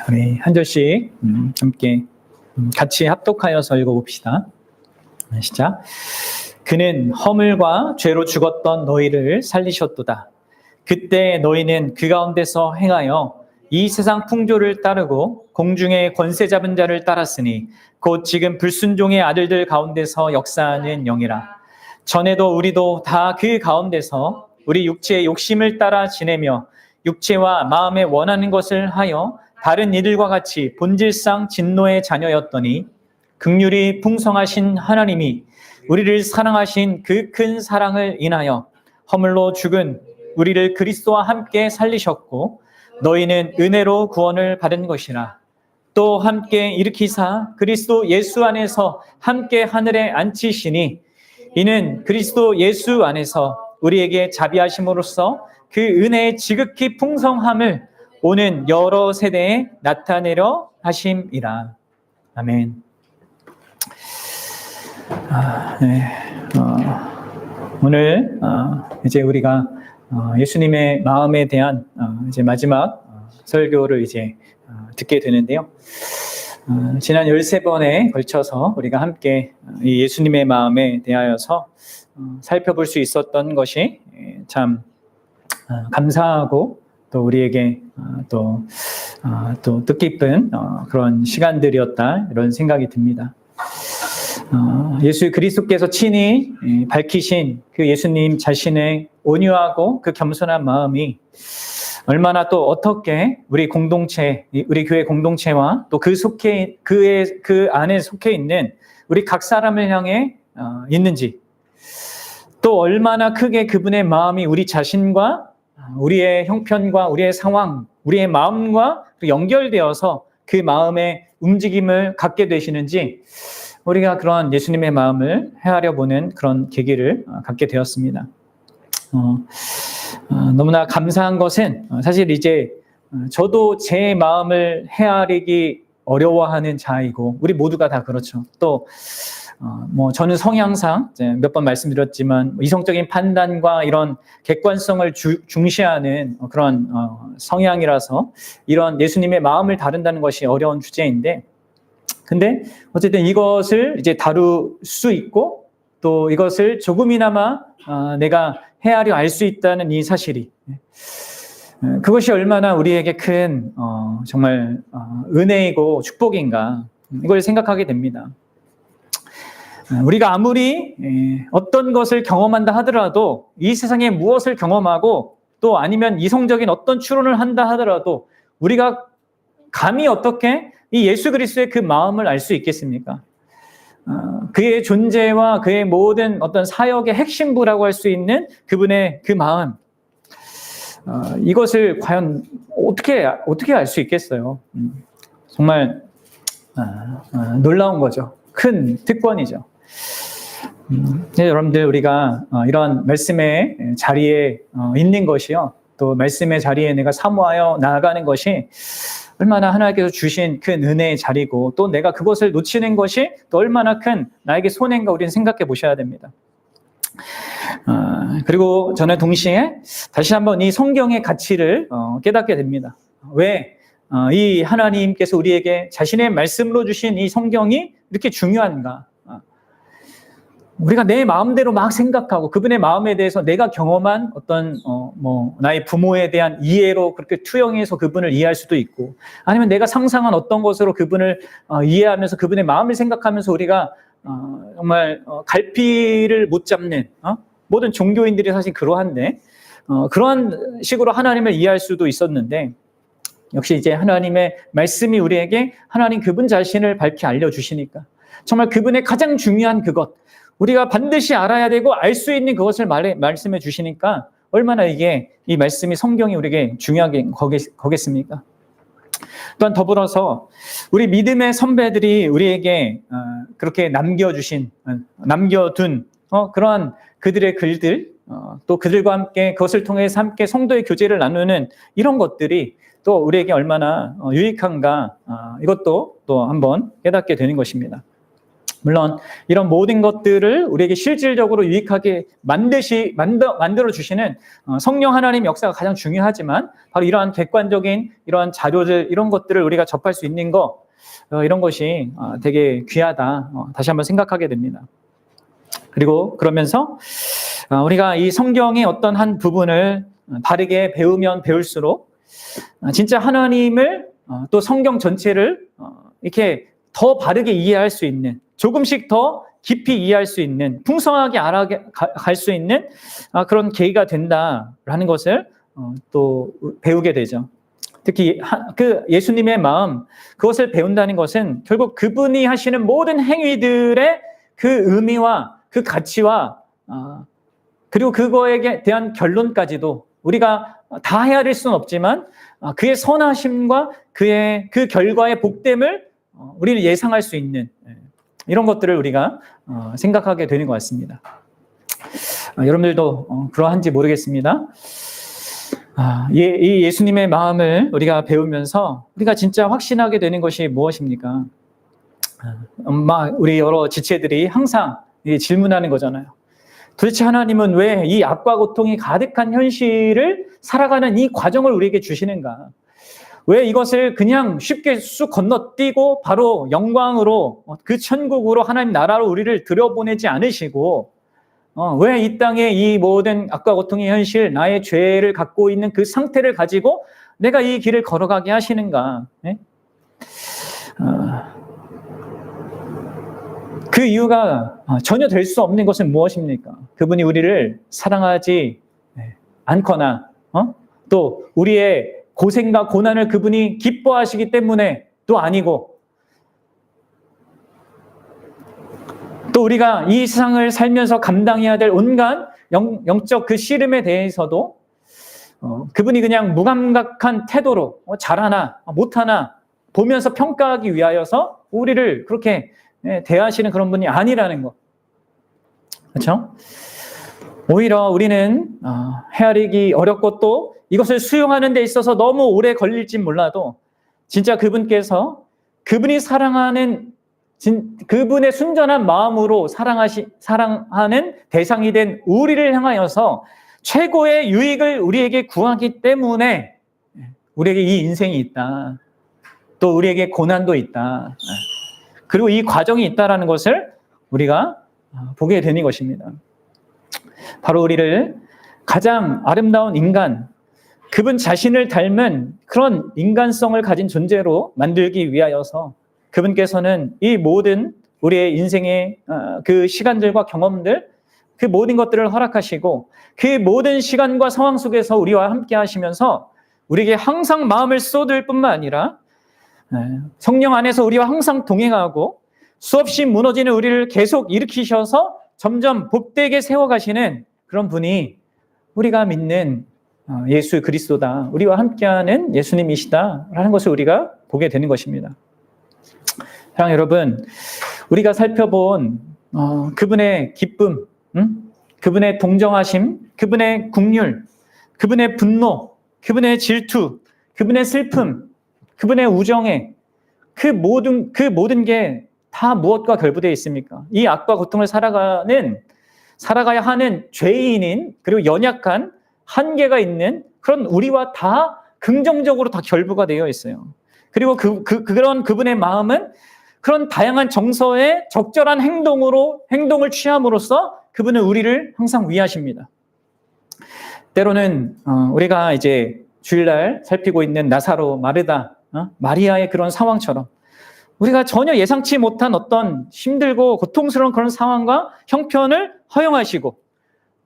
우리 한 절씩 함께 같이 합독하여서 읽어봅시다. 시작. 그는 허물과 죄로 죽었던 너희를 살리셨도다. 그때 너희는 그 가운데서 행하여 이 세상 풍조를 따르고 공중의 권세 잡은 자를 따랐으니 곧 지금 불순종의 아들들 가운데서 역사하는 영이라. 전에도 우리도 다 그 가운데서 우리 육체의 욕심을 따라 지내며 육체와 마음에 원하는 것을 하여 다른 이들과 같이 본질상 진노의 자녀였더니 긍휼이 풍성하신 하나님이 우리를 사랑하신 그 큰 사랑을 인하여 허물로 죽은 우리를 그리스도와 함께 살리셨고 너희는 은혜로 구원을 받은 것이라. 또 함께 일으키사 그리스도 예수 안에서 함께 하늘에 앉히시니 이는 그리스도 예수 안에서 우리에게 자비하심으로써 그 은혜의 지극히 풍성함을 오는 여러 세대에 나타내려 하심이라. 아멘. 오늘 이제 우리가 예수님의 마음에 대한 이제 마지막 설교를 이제 듣게 되는데요. 지난 13번에 걸쳐서 우리가 함께 이 예수님의 마음에 대하여서 살펴볼 수 있었던 것이 참 감사하고 또 우리에게 또 뜻깊은 그런 시간들이었다 이런 생각이 듭니다. 예수 그리스도께서 친히 밝히신 그 예수님 자신의 온유하고 그 겸손한 마음이 얼마나 또 어떻게 우리 공동체, 우리 교회 공동체와 또 그 안에 속해 있는 우리 각 사람을 향해 있는지, 또 얼마나 크게 그분의 마음이 우리 자신과 우리의 형편과 우리의 상황, 우리의 마음과 연결되어서 그 마음의 움직임을 갖게 되시는지 우리가 그런 예수님의 마음을 헤아려 보는 그런 계기를 갖게 되었습니다. 너무나 감사한 것은 사실 이제 저도 제 마음을 헤아리기 어려워하는 자이고 우리 모두가 다 그렇죠. 또 저는 성향상 몇 번 말씀드렸지만 이성적인 판단과 이런 객관성을 중시하는 그런 성향이라서 이런 예수님의 마음을 다룬다는 것이 어려운 주제인데, 근데 어쨌든 이것을 이제 다룰 수 있고 또 이것을 조금이나마 내가 헤아려 알 수 있다는 이 사실이, 그것이 얼마나 우리에게 큰 정말 은혜이고 축복인가, 이걸 생각하게 됩니다. 우리가 아무리 어떤 것을 경험한다 하더라도, 이 세상에 무엇을 경험하고 또 아니면 이성적인 어떤 추론을 한다 하더라도 우리가 감히 어떻게 이 예수 그리스도의 그 마음을 알 수 있겠습니까? 그의 존재와 그의 모든 어떤 사역의 핵심부라고 할 수 있는 그분의 그 마음, 이것을 과연 어떻게 알 수 있겠어요? 정말 놀라운 거죠. 큰 특권이죠. 여러분들, 우리가 이런 말씀의 자리에 있는 것이요, 또 말씀의 자리에 내가 사모하여 나아가는 것이 얼마나 하나님께서 주신 큰 은혜의 자리고, 또 내가 그것을 놓치는 것이 또 얼마나 큰 나에게 손해인가 우리는 생각해 보셔야 됩니다. 그리고 저는 동시에 다시 한번 이 성경의 가치를 깨닫게 됩니다. 왜 이 하나님께서 우리에게 자신의 말씀으로 주신 이 성경이 이렇게 중요한가? 우리가 내 마음대로 막 생각하고 그분의 마음에 대해서 내가 경험한 어떤 나의 부모에 대한 이해로 그렇게 투영해서 그분을 이해할 수도 있고, 아니면 내가 상상한 어떤 것으로 그분을 이해하면서 그분의 마음을 생각하면서 우리가 정말 갈피를 못 잡는 모든 종교인들이 사실 그러한데, 그러한 식으로 하나님을 이해할 수도 있었는데, 역시 이제 하나님의 말씀이 우리에게 하나님 그분 자신을 밝히 알려주시니까 정말 그분의 가장 중요한 그것, 우리가 반드시 알아야 되고 알 수 있는 그것을 말씀해 주시니까 얼마나 이 말씀이, 성경이 우리에게 중요하게 거겠습니까? 또한 더불어서 우리 믿음의 선배들이 우리에게 그렇게 남겨둔 그러한 그들의 글들, 또 그들과 함께 그것을 통해서 함께 성도의 교제를 나누는 이런 것들이 또 우리에게 얼마나 유익한가, 이것도 또 한번 깨닫게 되는 것입니다. 물론 이런 모든 것들을 우리에게 실질적으로 유익하게 만들어 주시는 성령 하나님 역사가 가장 중요하지만 바로 이러한 객관적인 이러한 자료들 이런 것들을 우리가 접할 수 있는 거 이런 것이 되게 귀하다. 다시 한번 생각하게 됩니다. 그리고 그러면서 우리가 이 성경의 어떤 한 부분을 바르게 배우면 배울수록 진짜 하나님을 또 성경 전체를 이렇게 더 바르게 이해할 수 있는 조금씩 더 깊이 이해할 수 있는 풍성하게 알아갈 수 있는 그런 계기가 된다라는 것을 또 배우게 되죠. 특히 그 예수님의 마음 그것을 배운다는 것은 결국 그분이 하시는 모든 행위들의 그 의미와 그 가치와 그리고 그거에 대한 결론까지도 우리가 다 헤아릴 수는 없지만 그의 선하심과 그의 그 결과의 복됨을 우리는 예상할 수 있는 이런 것들을 우리가 생각하게 되는 것 같습니다. 여러분들도 그러한지 모르겠습니다. 이 예수님의 마음을 우리가 배우면서 우리가 진짜 확신하게 되는 것이 무엇입니까? 우리 여러 지체들이 항상 질문하는 거잖아요. 도대체 하나님은 왜 이 악과 고통이 가득한 현실을 살아가는 이 과정을 우리에게 주시는가? 왜 이것을 그냥 쉽게 쑥 건너뛰고 바로 영광으로 그 천국으로 하나님 나라로 우리를 들여보내지 않으시고 왜 이 땅에 이 모든 악과 고통의 현실, 나의 죄를 갖고 있는 그 상태를 가지고 내가 이 길을 걸어가게 하시는가? 네? 그 이유가 전혀 될 수 없는 것은 무엇입니까? 그분이 우리를 사랑하지 않거나 또 우리의 고생과 고난을 그분이 기뻐하시기 때문에 또 아니고 또 우리가 이 세상을 살면서 감당해야 될 온갖 영적 그 씨름에 대해서도 그분이 그냥 무감각한 태도로 잘하나 못하나 보면서 평가하기 위하여서 우리를 그렇게 대하시는 그런 분이 아니라는 것. 그렇죠? 오히려 우리는 헤아리기 어렵고 또 이것을 수용하는 데 있어서 너무 오래 걸릴진 몰라도 진짜 그분께서 그분이 사랑하는 그분의 순전한 마음으로 사랑하는 대상이 된 우리를 향하여서 최고의 유익을 우리에게 구하기 때문에 우리에게 이 인생이 있다. 또 우리에게 고난도 있다. 그리고 이 과정이 있다라는 것을 우리가 보게 되는 것입니다. 바로 우리를 가장 아름다운 인간, 그분 자신을 닮은 그런 인간성을 가진 존재로 만들기 위하여서 그분께서는 이 모든 우리의 인생의 그 시간들과 경험들, 그 모든 것들을 허락하시고 그 모든 시간과 상황 속에서 우리와 함께 하시면서 우리에게 항상 마음을 쏟을 뿐만 아니라 성령 안에서 우리와 항상 동행하고 수없이 무너지는 우리를 계속 일으키셔서 점점 복되게 세워가시는 그런 분이 우리가 믿는 예수 그리스도다. 우리와 함께하는 예수님이시다라는 것을 우리가 보게 되는 것입니다. 사랑하는 여러분, 우리가 살펴본 그분의 기쁨, 그분의 동정하심, 그분의 긍휼, 그분의 분노, 그분의 질투, 그분의 슬픔, 그분의 우정에 그 모든 게 다 무엇과 결부되어 있습니까? 이 악과 고통을 살아가야 하는 죄인인 그리고 연약한 한계가 있는 그런 우리와 다 긍정적으로 다 결부가 되어 있어요. 그리고 그런 그분의 마음은 그런 다양한 정서에 적절한 행동을 취함으로써 그분은 우리를 항상 위하십니다. 때로는 우리가 이제 주일날 살피고 있는 나사로, 마르다, 마리아의 그런 상황처럼 우리가 전혀 예상치 못한 어떤 힘들고 고통스러운 그런 상황과 형편을 허용하시고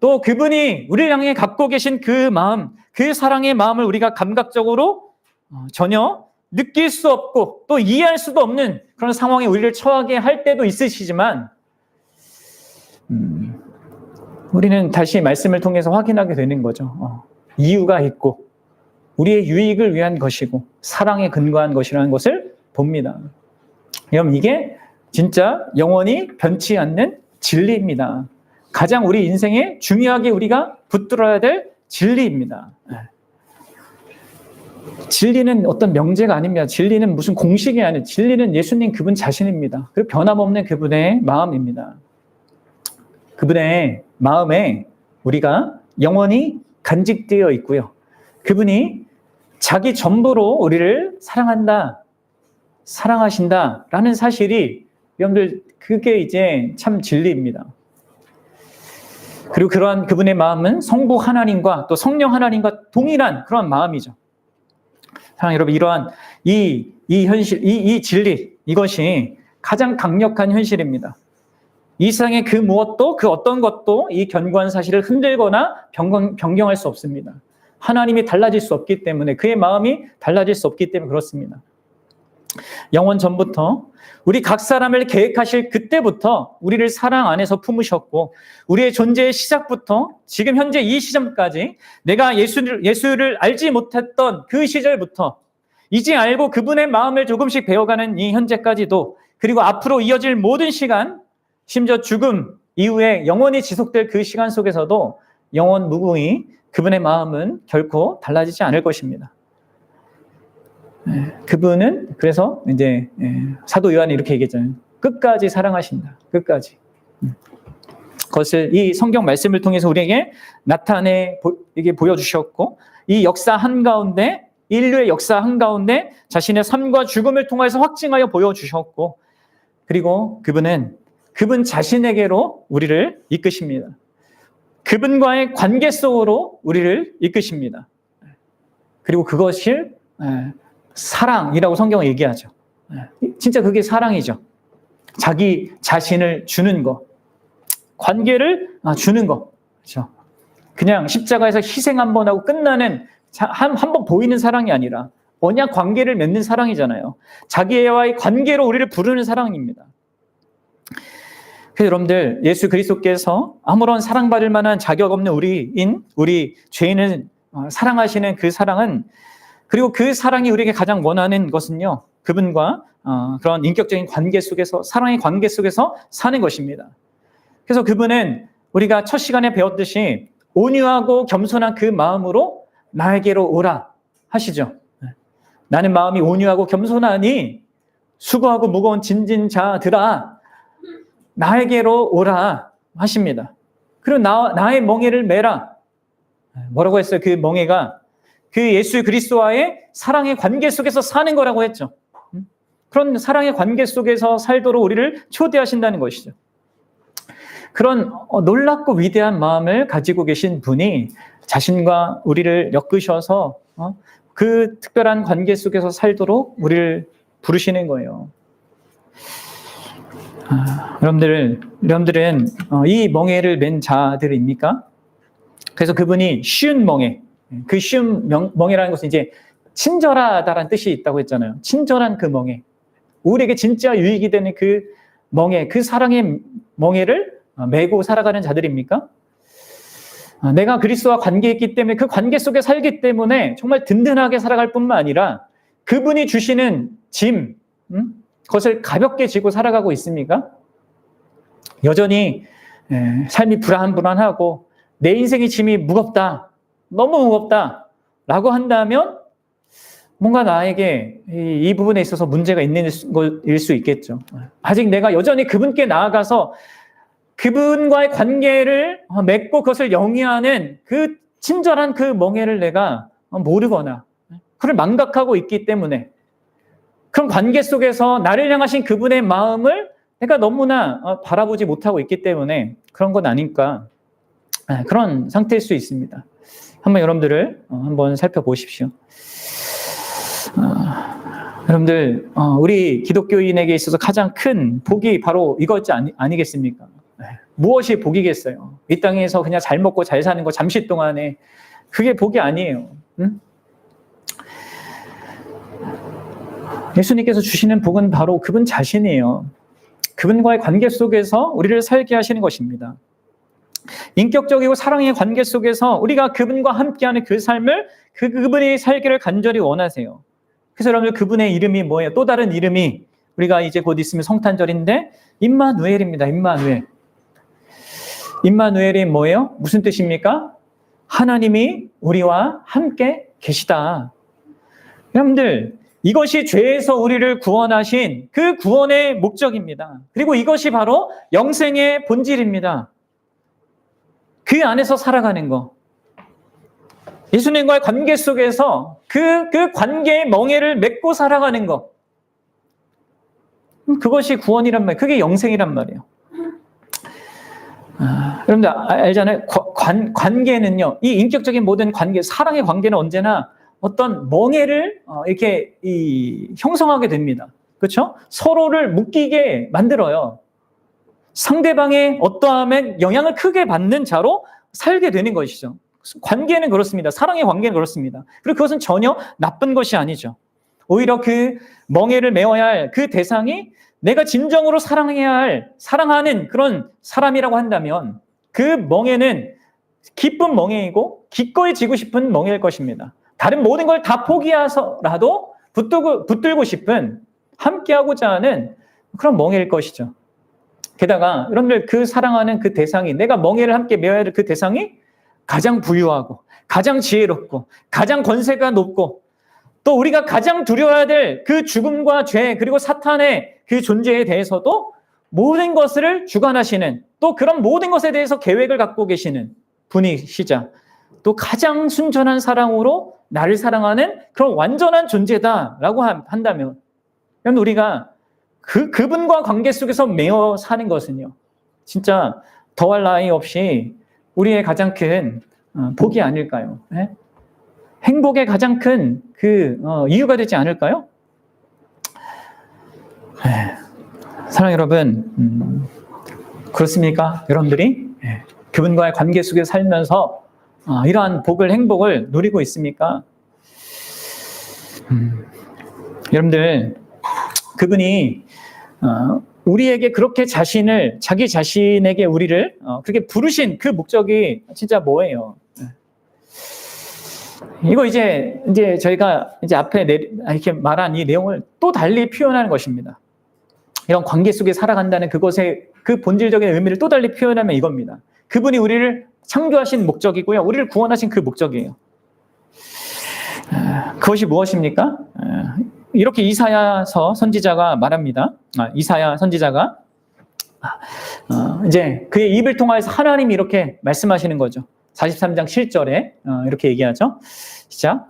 또 그분이 우리를 향해 갖고 계신 그 마음, 그 사랑의 마음을 우리가 감각적으로 전혀 느낄 수 없고 또 이해할 수도 없는 그런 상황에 우리를 처하게 할 때도 있으시지만 우리는 다시 말씀을 통해서 확인하게 되는 거죠. 이유가 있고 우리의 유익을 위한 것이고 사랑에 근거한 것이라는 것을 봅니다. 여러분, 이게 진짜 영원히 변치 않는 진리입니다. 가장 우리 인생에 중요하게 우리가 붙들어야 될 진리입니다. 진리는 어떤 명제가 아닙니다. 진리는 무슨 공식이 아니에요. 진리는 예수님 그분 자신입니다. 그리고 변함없는 그분의 마음입니다. 그분의 마음에 우리가 영원히 간직되어 있고요. 그분이 자기 전부로 우리를 사랑한다, 사랑하신다라는 사실이 여러분들 그게 이제 참 진리입니다. 그리고 그러한 그분의 마음은 성부 하나님과 또 성령 하나님과 동일한 그런 마음이죠. 사랑하는 여러분, 이러한 이 현실, 이 진리, 이것이 가장 강력한 현실입니다. 이 세상의 그 무엇도, 그 어떤 것도 이 견고한 사실을 흔들거나 변경할 수 없습니다. 하나님이 달라질 수 없기 때문에, 그의 마음이 달라질 수 없기 때문에 그렇습니다. 영원 전부터 우리 각 사람을 계획하실 그때부터 우리를 사랑 안에서 품으셨고, 우리의 존재의 시작부터 지금 현재 이 시점까지 내가 예수를 알지 못했던 그 시절부터 이제 알고 그분의 마음을 조금씩 배워가는 이 현재까지도, 그리고 앞으로 이어질 모든 시간, 심지어 죽음 이후에 영원히 지속될 그 시간 속에서도 영원 무궁히 그분의 마음은 결코 달라지지 않을 것입니다. 그분은 그래서 이제 사도 요한이 이렇게 얘기했잖아요. 끝까지 사랑하신다. 끝까지. 그것을 이 성경 말씀을 통해서 우리에게 이게 보여주셨고, 이 역사 한가운데, 인류의 역사 한가운데 자신의 삶과 죽음을 통해서 확증하여 보여주셨고, 그리고 그분은 그분 자신에게로 우리를 이끄십니다. 그분과의 관계 속으로 우리를 이끄십니다. 그리고 그것을 사랑이라고 성경은 얘기하죠. 진짜 그게 사랑이죠. 자기 자신을 주는 거, 관계를 주는 거, 그렇죠? 그냥 십자가에서 희생 한번 하고 끝나는 한 번 보이는 사랑이 아니라 언약 관계를 맺는 사랑이잖아요. 자기와의 관계로 우리를 부르는 사랑입니다. 그래서 여러분들, 예수 그리스도께서 아무런 사랑받을 만한 자격 없는 우리 죄인을 사랑하시는 그 사랑은, 그리고 그 사랑이 우리에게 가장 원하는 것은요, 그분과 그런 인격적인 관계 속에서, 사랑의 관계 속에서 사는 것입니다. 그래서 그분은 우리가 첫 시간에 배웠듯이 온유하고 겸손한 그 마음으로 나에게로 오라 하시죠. 나는 마음이 온유하고 겸손하니 수고하고 무거운 짐진 자들아 나에게로 오라 하십니다. 그리고 나의 멍에를 메라. 뭐라고 했어요? 그 멍에가 그 예수 그리스도와의 사랑의 관계 속에서 사는 거라고 했죠. 그런 사랑의 관계 속에서 살도록 우리를 초대하신다는 것이죠. 그런 놀랍고 위대한 마음을 가지고 계신 분이 자신과 우리를 엮으셔서 그 특별한 관계 속에서 살도록 우리를 부르시는 거예요. 여러분들은 이 멍에를 맨 자들입니까? 그래서 그분이 쉬운 멍에, 그 쉬운 멍에라는 것은 이제 친절하다라는 뜻이 있다고 했잖아요. 친절한 그 멍에, 우리에게 진짜 유익이 되는 그 멍에, 그 사랑의 멍에를 메고 살아가는 자들입니까? 내가 그리스도와 관계했기 때문에, 그 관계 속에 살기 때문에 정말 든든하게 살아갈 뿐만 아니라 그분이 주시는 짐, 그것을 가볍게 지고 살아가고 있습니까? 여전히 삶이 불안하고 내 인생의 짐이 무겁다, 너무 무겁다 라고 한다면 뭔가 나에게 이 부분에 있어서 문제가 있는 것일 수 있겠죠. 아직 내가 여전히 그분께 나아가서 그분과의 관계를 맺고 그것을 영위하는 그 친절한 그 멍에를 내가 모르거나 그걸 망각하고 있기 때문에, 그런 관계 속에서 나를 향하신 그분의 마음을 내가 너무나 바라보지 못하고 있기 때문에 그런 건 아닐까, 그런 상태일 수 있습니다. 한번 여러분들을 한번 살펴보십시오. 여러분들, 우리 기독교인에게 있어서 가장 큰 복이 바로 이거지 아니겠습니까? 무엇이 복이겠어요? 이 땅에서 그냥 잘 먹고 잘 사는 거 잠시 동안에, 그게 복이 아니에요. 응? 예수님께서 주시는 복은 바로 그분 자신이에요. 그분과의 관계 속에서 우리를 살게 하시는 것입니다. 인격적이고 사랑의 관계 속에서 우리가 그분과 함께하는 그 삶을 그분이 살기를 간절히 원하세요. 그래서 여러분들, 그분의 이름이 뭐예요? 또 다른 이름이, 우리가 이제 곧 있으면 성탄절인데 임마누엘입니다. 임마누엘. 임마누엘이 뭐예요? 무슨 뜻입니까? 하나님이 우리와 함께 계시다. 여러분들, 이것이 죄에서 우리를 구원하신 그 구원의 목적입니다. 그리고 이것이 바로 영생의 본질입니다. 그 안에서 살아가는 거. 예수님과의 관계 속에서 그 관계의 멍에를 맺고 살아가는 거. 그것이 구원이란 말이에요. 그게 영생이란 말이에요. 여러분들 알잖아요. 관계는요, 이 인격적인 모든 관계, 사랑의 관계는 언제나 어떤 멍에를 이렇게 형성하게 됩니다. 그렇죠? 서로를 묶이게 만들어요. 상대방의 어떠함에 영향을 크게 받는 자로 살게 되는 것이죠. 관계는 그렇습니다. 사랑의 관계는 그렇습니다. 그리고 그것은 전혀 나쁜 것이 아니죠. 오히려 그 멍에를 메어야 할 그 대상이 내가 진정으로 사랑해야 할, 사랑하는 그런 사람이라고 한다면 그 멍에는 기쁜 멍에이고 기꺼이 지고 싶은 멍에일 것입니다. 다른 모든 걸 다 포기해서라도 붙들고 싶은, 함께하고자 하는 그런 멍에일 것이죠. 게다가 여러분들, 그 사랑하는 그 대상이, 내가 멍에를 함께 메어야 할 그 대상이 가장 부유하고 가장 지혜롭고 가장 권세가 높고 또 우리가 가장 두려워해야 될 그 죽음과 죄, 그리고 사탄의 그 존재에 대해서도 모든 것을 주관하시는, 또 그런 모든 것에 대해서 계획을 갖고 계시는 분이시자, 또 가장 순전한 사랑으로 나를 사랑하는 그런 완전한 존재다라고 한다면, 우리가 그분과 관계 속에서 매어 사는 것은요, 진짜 더할 나위 없이 우리의 가장 큰 복이 아닐까요? 네? 행복의 가장 큰 이유가 되지 않을까요? 네. 사랑 여러분, 그렇습니까? 여러분들이 그분과의 관계 속에 살면서 이러한 복을, 행복을 누리고 있습니까? 여러분들, 그분이 우리에게 그렇게 자기 자신에게 우리를 그렇게 부르신 그 목적이 진짜 뭐예요? 이거 이제 저희가 이제 앞에 이렇게 말한 이 내용을 또 달리 표현하는 것입니다. 이런 관계 속에 살아간다는 그것의 그 본질적인 의미를 또 달리 표현하면 이겁니다. 그분이 우리를 창조하신 목적이고요, 우리를 구원하신 그 목적이에요. 그것이 무엇입니까? 이렇게 이사야서 선지자가 말합니다. 이사야 선지자가 이제 그의 입을 통해서 하나님이 이렇게 말씀하시는 거죠. 43장 7절에 이렇게 얘기하죠. 시작.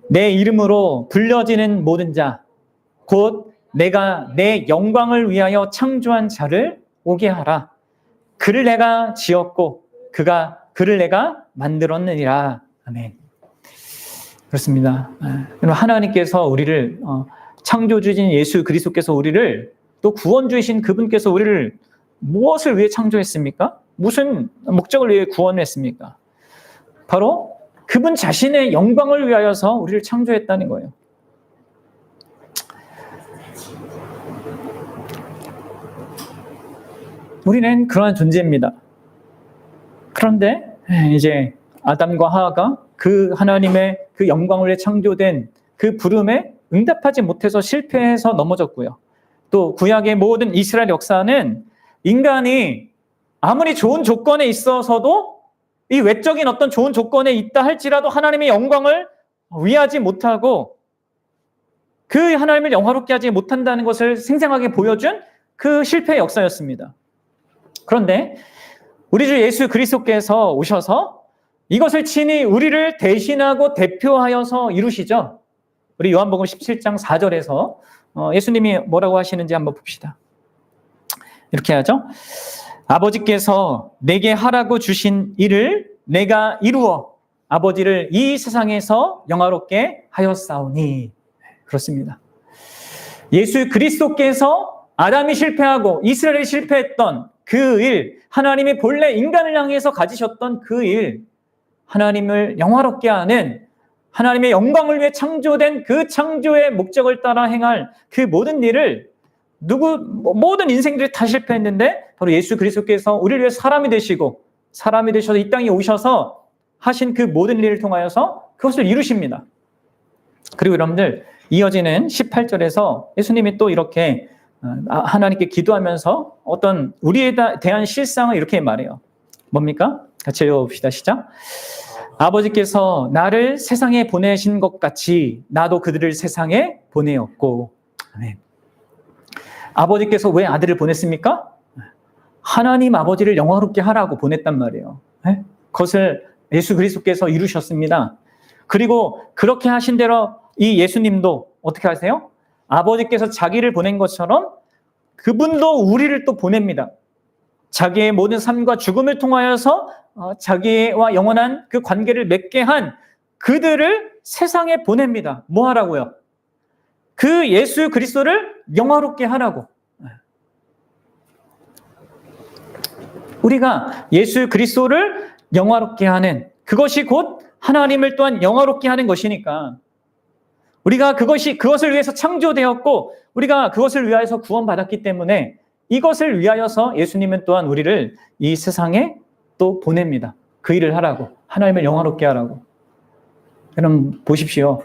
내 이름으로 불려지는 모든 자, 곧 내가 내 영광을 위하여 창조한 자를 오게 하라. 그를 내가 지었고 그를 내가 만들었느니라. 아멘. 그렇습니다. 하나님께서 우리를 창조주신 예수 그리스도께서 우리를, 또 구원주이신 그분께서 우리를 무엇을 위해 창조했습니까? 무슨 목적을 위해 구원했습니까? 바로 그분 자신의 영광을 위하여서 우리를 창조했다는 거예요. 우리는 그러한 존재입니다. 그런데 이제 아담과 하와가 그 하나님의 그 영광을 위해 창조된 그 부름에 응답하지 못해서 실패해서 넘어졌고요. 또 구약의 모든 이스라엘 역사는 인간이 아무리 좋은 조건에 있어서도, 이 외적인 어떤 좋은 조건에 있다 할지라도 하나님의 영광을 위하지 못하고 그 하나님을 영화롭게 하지 못한다는 것을 생생하게 보여준 그 실패의 역사였습니다. 그런데 우리 주 예수 그리스도께서 오셔서 이것을 친히 우리를 대신하고 대표하여서 이루시죠. 우리 요한복음 17장 4절에서 예수님이 뭐라고 하시는지 한번 봅시다. 이렇게 하죠. 아버지께서 내게 하라고 주신 일을 내가 이루어 아버지를 이 세상에서 영화롭게 하였사오니. 그렇습니다. 예수 그리스도께서 아담이 실패하고 이스라엘이 실패했던 그 일, 하나님이 본래 인간을 향해서 가지셨던 그 일, 하나님을 영화롭게 하는, 하나님의 영광을 위해 창조된 그 창조의 목적을 따라 행할 그 모든 일을 모든 인생들이 다 실패했는데 바로 예수 그리스도께서 우리를 위해 사람이 되셔서 이 땅에 오셔서 하신 그 모든 일을 통하여서 그것을 이루십니다. 그리고 여러분들, 이어지는 18절에서 예수님이 또 이렇게 하나님께 기도하면서 어떤 우리에 대한 실상을 이렇게 말해요. 뭡니까? 같이 읽어봅시다. 시작. 아버지께서 나를 세상에 보내신 것 같이 나도 그들을 세상에 보내었고. 아멘. 아버지께서 왜 아들을 보냈습니까? 하나님 아버지를 영화롭게 하라고 보냈단 말이에요. 그것을 예수 그리스도께서 이루셨습니다. 그리고 그렇게 하신 대로 이 예수님도 어떻게 하세요? 아버지께서 자기를 보낸 것처럼 그분도 우리를 또 보냅니다. 자기의 모든 삶과 죽음을 통하여서 자기와 영원한 그 관계를 맺게 한 그들을 세상에 보냅니다. 뭐 하라고요? 그 예수 그리스도를 영화롭게 하라고. 우리가 예수 그리스도를 영화롭게 하는 그것이 곧 하나님을 또한 영화롭게 하는 것이니까 우리가 그것을 위해서 창조되었고 우리가 그것을 위하여서 구원받았기 때문에 이것을 위하여서 예수님은 또한 우리를 이 세상에 또 보냅니다. 그 일을 하라고. 하나님을 영화롭게 하라고. 여러분 보십시오.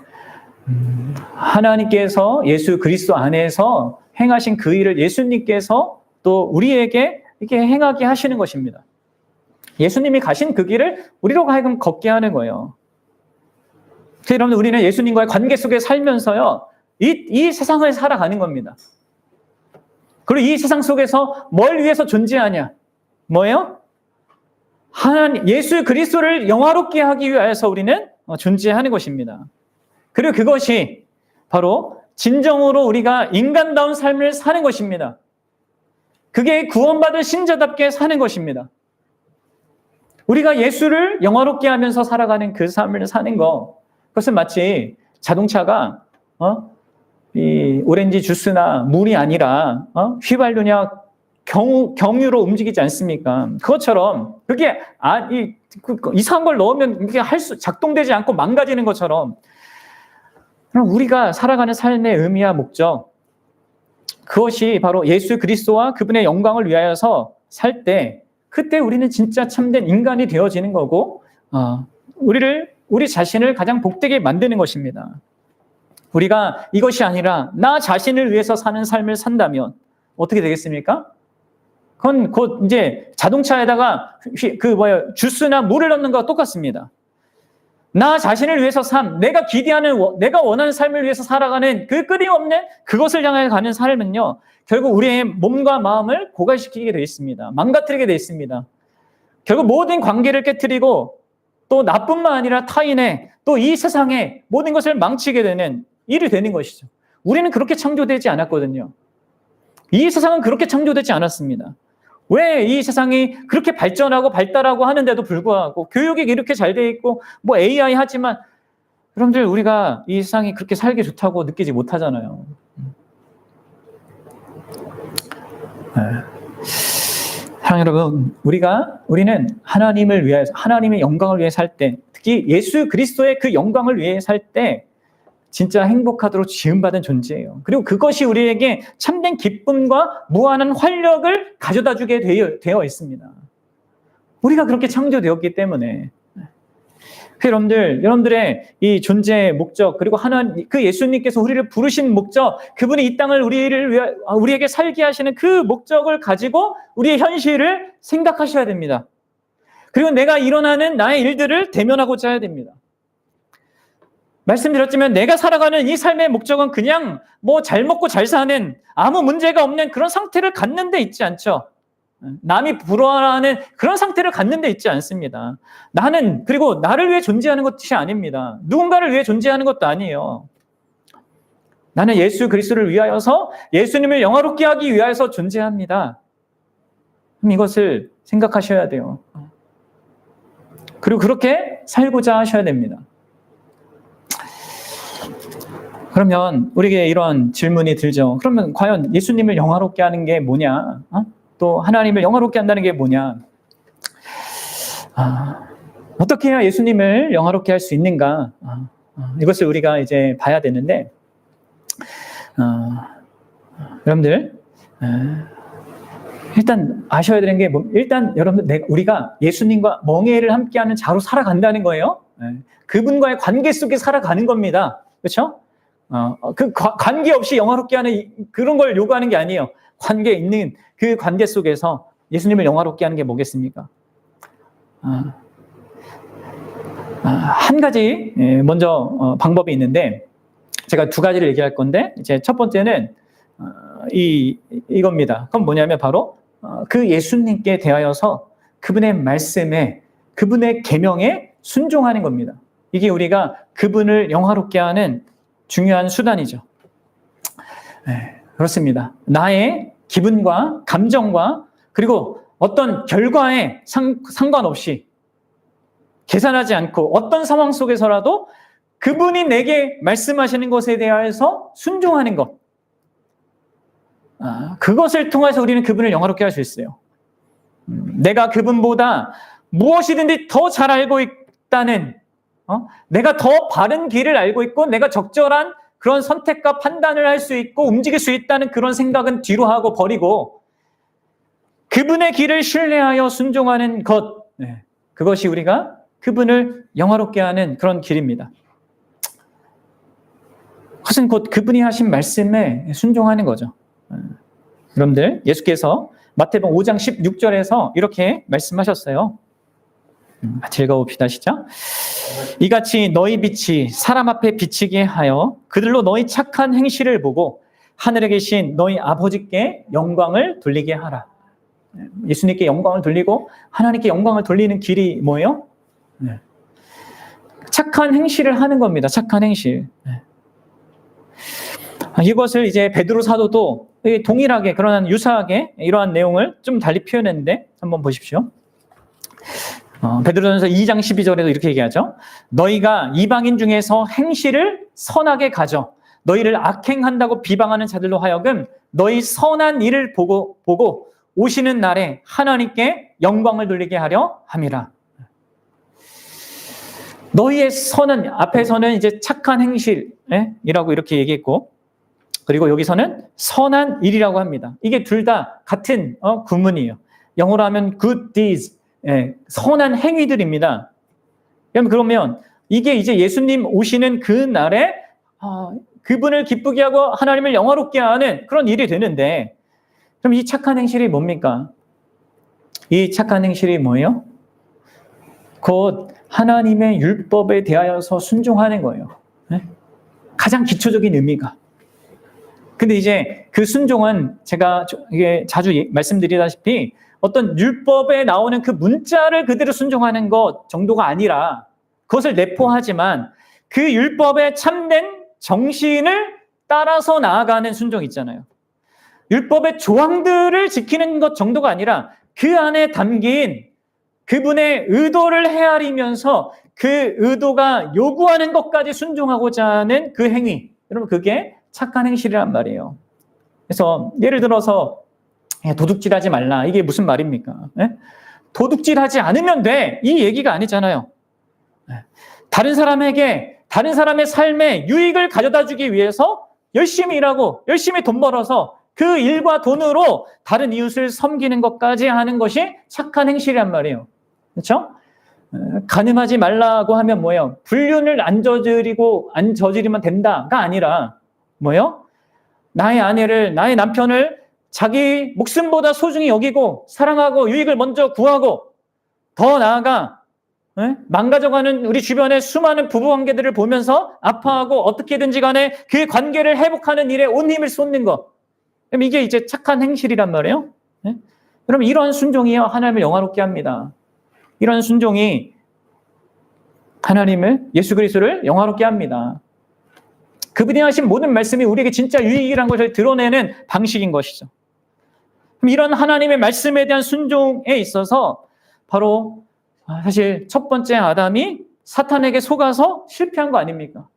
하나님께서 예수 그리스도 안에서 행하신 그 일을 예수님께서 또 우리에게 이렇게 행하게 하시는 것입니다. 예수님이 가신 그 길을 우리로 하여금 걷게 하는 거예요. 여러분 우리는 예수님과의 관계 속에 살면서요. 이 세상을 살아가는 겁니다. 그리고 이 세상 속에서 뭘 위해서 존재하냐? 뭐예요? 하나님, 예수 그리스도를 영화롭게 하기 위해서 우리는 존재하는 것입니다. 그리고 그것이 바로 진정으로 우리가 인간다운 삶을 사는 것입니다. 그게 구원받은 신자답게 사는 것입니다. 우리가 예수를 영화롭게 하면서 살아가는 그 삶을 사는 거, 그것은 마치 자동차가 이 오렌지 주스나 물이 아니라 휘발유냐 경유로 움직이지 않습니까? 그것처럼 그게 이상한 걸 넣으면 이게 작동되지 않고 망가지는 것처럼 그럼 우리가 살아가는 삶의 의미와 목적 그것이 바로 예수 그리스도와 그분의 영광을 위하여서 살 때 그때 우리는 진짜 참된 인간이 되어지는 거고 우리 자신을 가장 복되게 만드는 것입니다. 우리가 이것이 아니라 나 자신을 위해서 사는 삶을 산다면 어떻게 되겠습니까? 그건 곧 이제 자동차에다가 주스나 물을 넣는 것과 똑같습니다. 나 자신을 위해서 내가 기대하는, 내가 원하는 삶을 위해서 살아가는 그 끊임없는 그것을 향해 가는 삶은요, 결국 우리의 몸과 마음을 고갈시키게 되어 있습니다. 망가뜨리게 되어 있습니다. 결국 모든 관계를 깨트리고 또 나뿐만 아니라 타인의 또 이 세상의 모든 것을 망치게 되는 일이 되는 것이죠. 우리는 그렇게 창조되지 않았거든요. 이 세상은 그렇게 창조되지 않았습니다. 왜 이 세상이 그렇게 발전하고 발달하고 하는데도 불구하고 교육이 이렇게 잘 돼 있고 뭐 AI 하지만 여러분들 우리가 이 세상이 그렇게 살기 좋다고 느끼지 못하잖아요. 사랑하는 여러분, 우리는 하나님을 위해서 하나님의 영광을 위해 살 때, 특히 예수 그리스도의 그 영광을 위해 살 때 진짜 행복하도록 지음받은 존재예요. 그리고 그것이 우리에게 참된 기쁨과 무한한 활력을 가져다주게 되어 있습니다. 우리가 그렇게 창조되었기 때문에 여러분들의 이 존재의 목적 그리고 그 예수님께서 우리를 부르신 목적 그분이 이 땅을 우리에게 살게 하시는 그 목적을 가지고 우리의 현실을 생각하셔야 됩니다. 그리고 내가 일어나는 나의 일들을 대면하고자 해야 됩니다. 말씀드렸지만 내가 살아가는 이 삶의 목적은 그냥 잘 먹고 잘 사는 아무 문제가 없는 그런 상태를 갖는 데 있지 않죠. 남이 부러워하는 그런 상태를 갖는 데 있지 않습니다. 그리고 나를 위해 존재하는 것이 아닙니다. 누군가를 위해 존재하는 것도 아니에요. 나는 예수 그리스도를 위하여서 예수님을 영화롭게 하기 위하여서 존재합니다. 그럼 이것을 생각하셔야 돼요. 그리고 그렇게 살고자 하셔야 됩니다. 그러면 우리에게 이런 질문이 들죠. 그러면 과연 예수님을 영화롭게 하는 게 뭐냐? 또 하나님을 영화롭게 한다는 게 뭐냐? 어떻게 해야 예수님을 영화롭게 할 수 있는가? 이것을 우리가 이제 봐야 되는데, 여러분들, 일단 아셔야 되는 게, 일단 여러분들, 우리가 예수님과 멍에를 함께하는 자로 살아간다는 거예요. 그분과의 관계 속에 살아가는 겁니다. 그렇죠? 그 관계 없이 영화롭게 하는 그런 걸 요구하는 게 아니에요. 관계 있는 그 관계 속에서 예수님을 영화롭게 하는 게 뭐겠습니까? 한 가지 먼저 방법이 있는데 제가 두 가지를 얘기할 건데 이제 첫 번째는 이겁니다. 그건 뭐냐면 바로 그 예수님께 대하여서 그분의 말씀에 그분의 계명에 순종하는 겁니다. 이게 우리가 그분을 영화롭게 하는 중요한 수단이죠. 그렇습니다. 나의 기분과 감정과 그리고 어떤 결과에 상관없이 계산하지 않고 어떤 상황 속에서라도 그분이 내게 말씀하시는 것에 대하여서 순종하는 것. 그것을 통해서 우리는 그분을 영화롭게 할 수 있어요. 내가 그분보다 무엇이든지 더 잘 알고 있다는, 내가 더 바른 길을 알고 있고 내가 적절한 그런 선택과 판단을 할 수 있고 움직일 수 있다는 그런 생각은 뒤로 하고 버리고 그분의 길을 신뢰하여 순종하는 것, 그것이 우리가 그분을 영화롭게 하는 그런 길입니다. 그것은 곧 그분이 하신 말씀에 순종하는 거죠. 여러분들, 예수께서 마태복음 5장 16절에서 이렇게 말씀하셨어요. 같이 읽어봅시다. 시작. 이같이 너희 빛이 사람 앞에 비치게 하여 그들로 너희 착한 행실을 보고 하늘에 계신 너희 아버지께 영광을 돌리게 하라. 예수님께 영광을 돌리고 하나님께 영광을 돌리는 길이 뭐예요? 착한 행실을 하는 겁니다. 착한 행실. 이것을 이제 베드로 사도도 동일하게 그러한 유사하게 이러한 내용을 좀 달리 표현했는데 한번 보십시오. 베드로전서 2장 12절에도 이렇게 얘기하죠. 너희가 이방인 중에서 행실을 선하게 가져 너희를 악행한다고 비방하는 자들로 하여금 너희 선한 일을 보고 오시는 날에 하나님께 영광을 돌리게 하려 함이라. 너희의 선은 앞에서는 이제 착한 행실이라고 이렇게 얘기했고 그리고 여기서는 선한 일이라고 합니다. 이게 둘 다 같은 구문이에요. 영어로 하면 good deeds, 선한 행위들입니다. 그러면 이게 이제 예수님 오시는 그 날에 그분을 기쁘게 하고 하나님을 영화롭게 하는 그런 일이 되는데 그럼 이 착한 행실이 뭡니까? 이 착한 행실이 뭐예요? 곧 하나님의 율법에 대하여서 순종하는 거예요. 가장 기초적인 의미가. 근데 이제 그 순종은 제가 이게 자주 말씀드리다시피 어떤 율법에 나오는 그 문자를 그대로 순종하는 것 정도가 아니라 그것을 내포하지만 그 율법에 참된 정신을 따라서 나아가는 순종 있잖아요. 율법의 조항들을 지키는 것 정도가 아니라 그 안에 담긴 그분의 의도를 헤아리면서 그 의도가 요구하는 것까지 순종하고자 하는 그 행위. 여러분 그게 착한 행실이란 말이에요. 그래서 예를 들어서 도둑질하지 말라. 이게 무슨 말입니까? 도둑질하지 않으면 돼. 이 얘기가 아니잖아요. 다른 사람의 삶에 유익을 가져다 주기 위해서 열심히 일하고 열심히 돈 벌어서 그 일과 돈으로 다른 이웃을 섬기는 것까지 하는 것이 착한 행실이란 말이에요. 그렇죠? 간음하지 말라고 하면 뭐예요? 불륜을 안 저지르면 된다가 아니라 뭐예요? 나의 아내를, 나의 남편을 자기 목숨보다 소중히 여기고 사랑하고 유익을 먼저 구하고 더 나아가 망가져가는 우리 주변의 수많은 부부관계들을 보면서 아파하고 어떻게든지 간에 그 관계를 회복하는 일에 온 힘을 쏟는 것. 그럼 이게 이제 착한 행실이란 말이에요. 그럼 이러한 순종이요 하나님을 영화롭게 합니다. 이러한 순종이 하나님을 예수 그리스도를 영화롭게 합니다. 그분이 하신 모든 말씀이 우리에게 진짜 유익이라는 것을 드러내는 방식인 것이죠. 그럼 이런 하나님의 말씀에 대한 순종에 있어서 바로 사실 첫 번째 아담이 사탄에게 속아서 실패한 거 아닙니까?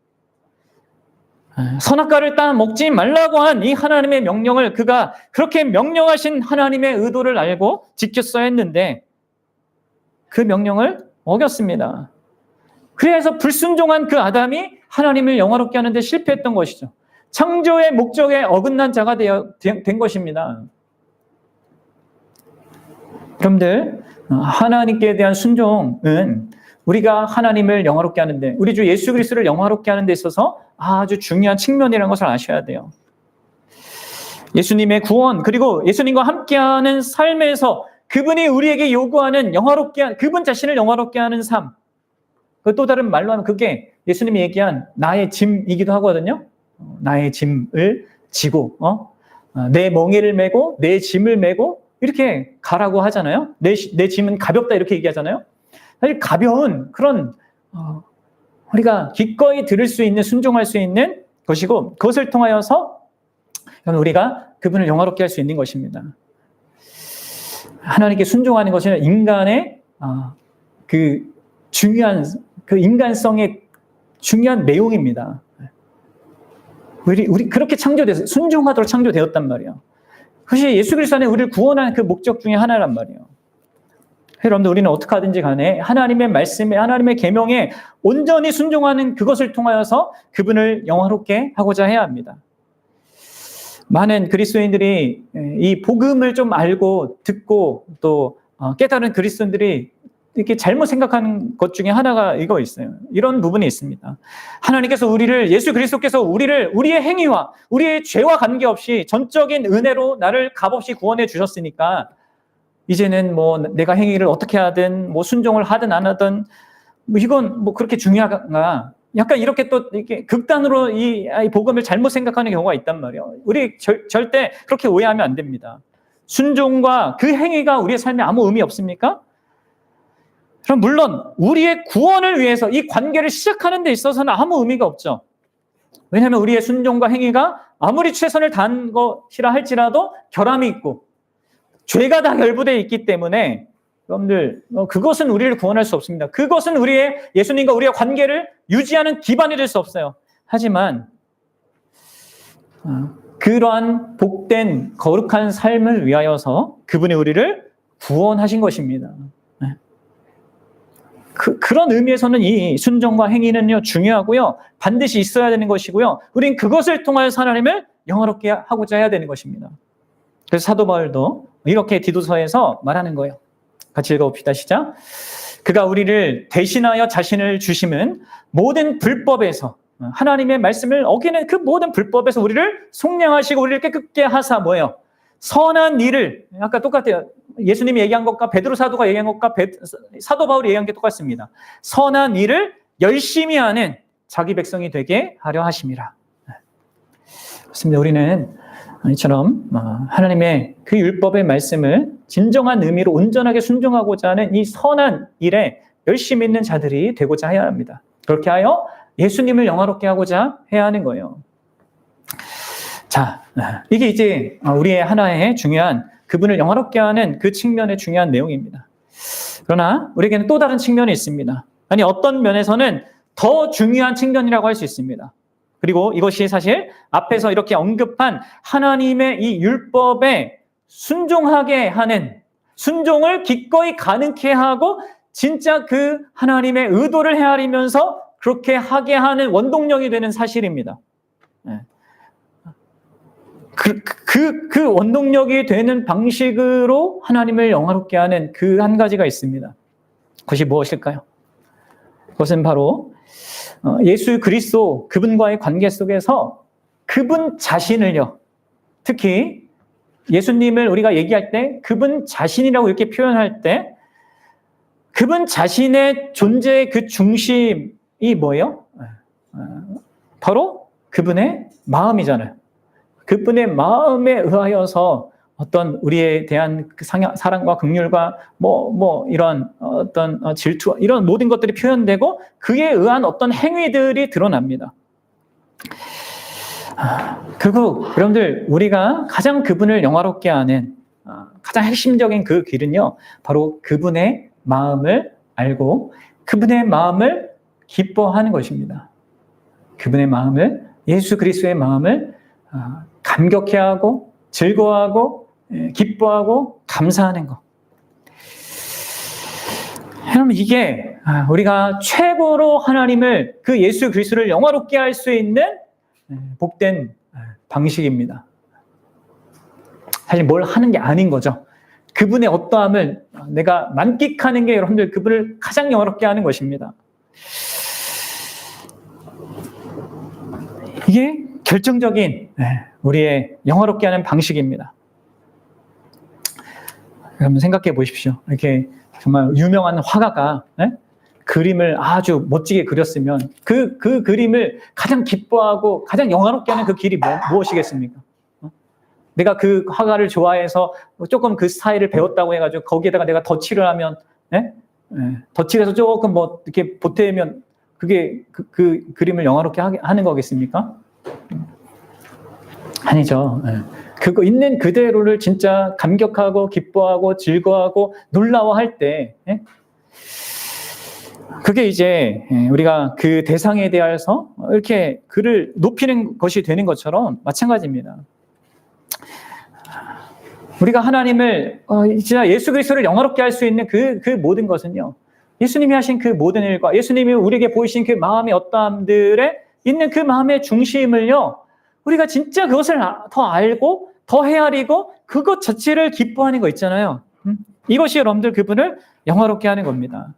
선악과를 따 먹지 말라고 한 이 하나님의 명령을 그가 그렇게 명령하신 하나님의 의도를 알고 지켰어야 했는데 그 명령을 어겼습니다. 그래서 불순종한 그 아담이 하나님을 영화롭게 하는데 실패했던 것이죠. 창조의 목적에 어긋난 자가 된 것입니다. 여러분들, 하나님께 대한 순종은 우리가 하나님을 영화롭게 하는데 우리 주 예수 그리스도를 영화롭게 하는 데 있어서 아주 중요한 측면이라는 것을 아셔야 돼요. 예수님의 구원 그리고 예수님과 함께하는 삶에서 그분이 우리에게 요구하는 그분 자신을 영화롭게 하는 삶, 또 다른 말로 하면 그게 예수님이 얘기한 나의 짐이기도 하거든요. 나의 짐을 지고 내 멍에를 메고 내 짐을 메고 이렇게 가라고 하잖아요. 내 짐은 가볍다 이렇게 얘기하잖아요. 사실 가벼운 그런 우리가 기꺼이 들을 수 있는 순종할 수 있는 것이고 그것을 통하여서 우리가 그분을 영화롭게 할 수 있는 것입니다. 하나님께 순종하는 것은 인간의 그 중요한 그 인간성의 중요한 내용입니다. 우리 그렇게 창조돼서 순종하도록 창조되었단 말이에요. 그것이 예수 그리스도 안에 우리를 구원하는 그 목적 중에 하나란 말이에요. 여러분들 우리는 어떻게 하든지 간에 하나님의 말씀에 하나님의 계명에 온전히 순종하는 그것을 통하여서 그분을 영화롭게 하고자 해야 합니다. 많은 그리스도인들이 이 복음을 좀 알고 듣고 또 깨달은 그리스도인들이 이렇게 잘못 생각하는 것 중에 하나가 이거 있어요. 이런 부분이 있습니다. 하나님께서 예수 그리스도께서 우리의 행위와 우리의 죄와 관계없이 전적인 은혜로 나를 값없이 구원해 주셨으니까 이제는 뭐 내가 행위를 어떻게 하든 뭐 순종을 하든 안 하든 뭐 이건 뭐 그렇게 중요한가? 약간 이렇게 또 이렇게 극단으로 이 복음을 잘못 생각하는 경우가 있단 말이에요. 우리 절대 그렇게 오해하면 안 됩니다. 순종과 그 행위가 우리의 삶에 아무 의미 없습니까? 그럼 물론 우리의 구원을 위해서 이 관계를 시작하는 데 있어서는 아무 의미가 없죠. 왜냐하면 우리의 순종과 행위가 아무리 최선을 다한 것이라 할지라도 결함이 있고 죄가 다 결부되어 있기 때문에 여러분들 그것은 우리를 구원할 수 없습니다. 그것은 예수님과 우리의 관계를 유지하는 기반이 될 수 없어요. 하지만 그러한 복된 거룩한 삶을 위하여서 그분이 우리를 구원하신 것입니다. 그런 의미에서는 이 순종과 행위는요 중요하고요. 반드시 있어야 되는 것이고요. 우린 그것을 통하여서 하나님을 영화롭게 하고자 해야 되는 것입니다. 그래서 사도 바울도 이렇게 디도서에서 말하는 거예요. 같이 읽어봅시다. 시작. 그가 우리를 대신하여 자신을 주심은 모든 불법에서 하나님의 말씀을 어기는 그 모든 불법에서 우리를 속량하시고 우리를 깨끗게 하사 뭐예요? 선한 일을 아까 똑같아요. 예수님이 얘기한 것과 베드로 사도가 얘기한 것과 사도 바울이 얘기한 게 똑같습니다. 선한 일을 열심히 하는 자기 백성이 되게 하려 하심이라. 그렇습니다. 우리는 이처럼 하나님의 그 율법의 말씀을 진정한 의미로 온전하게 순종하고자 하는 이 선한 일에 열심히 있는 자들이 되고자 해야 합니다. 그렇게 하여 예수님을 영화롭게 하고자 해야 하는 거예요. 자, 이게 이제 우리의 하나의 중요한 그분을 영화롭게 하는 그 측면의 중요한 내용입니다. 그러나 우리에게는 또 다른 측면이 있습니다. 아니 어떤 면에서는 더 중요한 측면이라고 할 수 있습니다. 그리고 이것이 사실 앞에서 이렇게 언급한 하나님의 이 율법에 순종하게 하는 순종을 기꺼이 가능케 하고 진짜 그 하나님의 의도를 헤아리면서 그렇게 하게 하는 원동력이 되는 사실입니다. 그 원동력이 되는 방식으로 하나님을 영화롭게 하는 그 한 가지가 있습니다. 그것이 무엇일까요? 그것은 바로 예수 그리스도 그분과의 관계 속에서 그분 자신을요. 특히 예수님을 우리가 얘기할 때 그분 자신이라고 이렇게 표현할 때 그분 자신의 존재의 그 중심이 뭐예요? 바로 그분의 마음이잖아요. 그분의 마음에 의하여서 어떤 우리에 대한 그 사랑과 긍휼과 이런 어떤 질투 이런 모든 것들이 표현되고 그에 의한 어떤 행위들이 드러납니다. 그리고 여러분들 우리가 가장 그분을 영화롭게 하는 가장 핵심적인 그 길은요 바로 그분의 마음을 알고 그분의 마음을 기뻐하는 것입니다. 그분의 마음을 예수 그리스도의 마음을 감격해하고 즐거워하고 기뻐하고 감사하는 것. 여러분 이게 우리가 최고로 하나님을 그 예수 그리스도를 영화롭게 할 수 있는 복된 방식입니다. 사실 뭘 하는 게 아닌 거죠. 그분의 어떠함을 내가 만끽하는 게 여러분들 그분을 가장 영화롭게 하는 것입니다. 이게 결정적인 우리의 영화롭게 하는 방식입니다. 여러분 생각해 보십시오. 이렇게 정말 유명한 화가가 그림을 아주 멋지게 그렸으면 그 그림을 가장 기뻐하고 가장 영화롭게 하는 그 길이 무엇이겠습니까? 내가 그 화가를 좋아해서 조금 그 스타일을 배웠다고 해가지고 거기에다가 내가 덧칠을 하면, 네? 덧칠해서 조금 뭐 이렇게 보태면 그게 그 그림을 영화롭게 하는 거겠습니까? 아니죠. 그거 있는 그대로를 진짜 감격하고 기뻐하고 즐거워하고 놀라워할 때, 그게 이제 우리가 그 대상에 대해서 이렇게 그를 높이는 것이 되는 것처럼 마찬가지입니다. 우리가 하나님을 진짜 예수 그리스도를 영화롭게 할 수 있는 그 모든 것은요, 예수님이 하신 그 모든 일과 예수님이 우리에게 보이신 그 마음의 어떠함들에 있는 그 마음의 중심을요, 우리가 진짜 그것을 더 알고 더 헤아리고 그것 자체를 기뻐하는 거 있잖아요. 이것이 여러분들 그분을 영화롭게 하는 겁니다.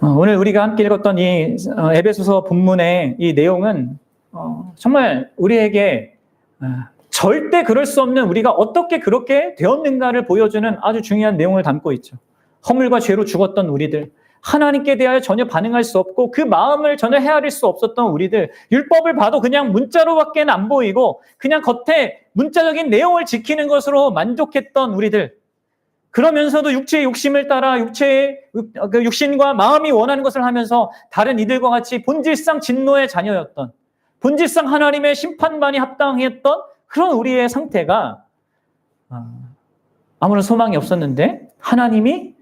오늘 우리가 함께 읽었던 이 에베소서 본문의 이 내용은 정말 우리에게 절대 그럴 수 없는 우리가 어떻게 그렇게 되었는가를 보여주는 아주 중요한 내용을 담고 있죠. 허물과 죄로 죽었던 우리들, 하나님께 대하여 전혀 반응할 수 없고 그 마음을 전혀 헤아릴 수 없었던 우리들, 율법을 봐도 그냥 문자로밖에 안 보이고 그냥 겉에 문자적인 내용을 지키는 것으로 만족했던 우리들, 그러면서도 육체의 욕심을 따라 육체의 그 육신과 마음이 원하는 것을 하면서 다른 이들과 같이 본질상 진노의 자녀였던, 본질상 하나님의 심판만이 합당했던 그런 우리의 상태가 아무런 소망이 없었는데, 하나님이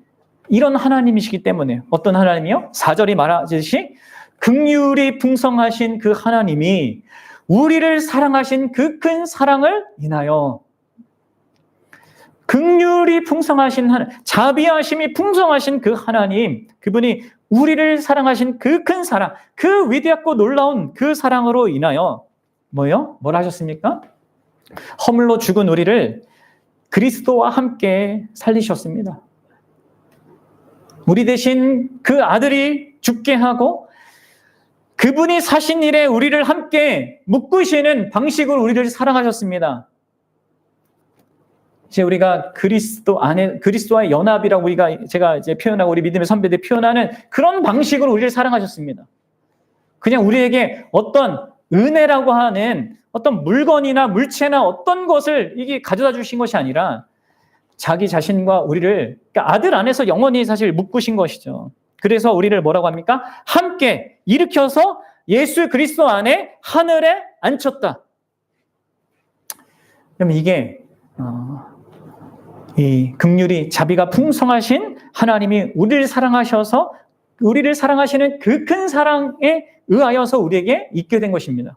이런 하나님이시기 때문에, 어떤 하나님이요? 4절이 말하듯이 긍휼이 풍성하신 그 하나님이 우리를 사랑하신 그 큰 사랑을 인하여, 긍휼이 풍성하신 하나님, 자비하심이 풍성하신 그 하나님, 그분이 우리를 사랑하신 그 큰 사랑, 그 위대하고 놀라운 그 사랑으로 인하여 뭐요? 뭘 하셨습니까? 허물로 죽은 우리를 그리스도와 함께 살리셨습니다. 우리 대신 그 아들이 죽게 하고 그분이 사신 일에 우리를 함께 묶으시는 방식으로 우리를 사랑하셨습니다. 이제 우리가 그리스도 안에, 그리스도와의 연합이라고 제가 이제 표현하고 우리 믿음의 선배들이 표현하는 그런 방식으로 우리를 사랑하셨습니다. 그냥 우리에게 어떤 은혜라고 하는 어떤 물건이나 물체나 어떤 것을 이게 가져다 주신 것이 아니라 자기 자신과 우리를, 그러니까 아들 안에서 영원히 사실 묶으신 것이죠. 그래서 우리를 뭐라고 합니까? 함께 일으켜서 예수 그리스도 안에 하늘에 앉혔다. 그럼 이게 이 긍휼이 자비가 풍성하신 하나님이 우리를 사랑하셔서 우리를 사랑하시는 그 큰 사랑에 의하여서 우리에게 있게 된 것입니다.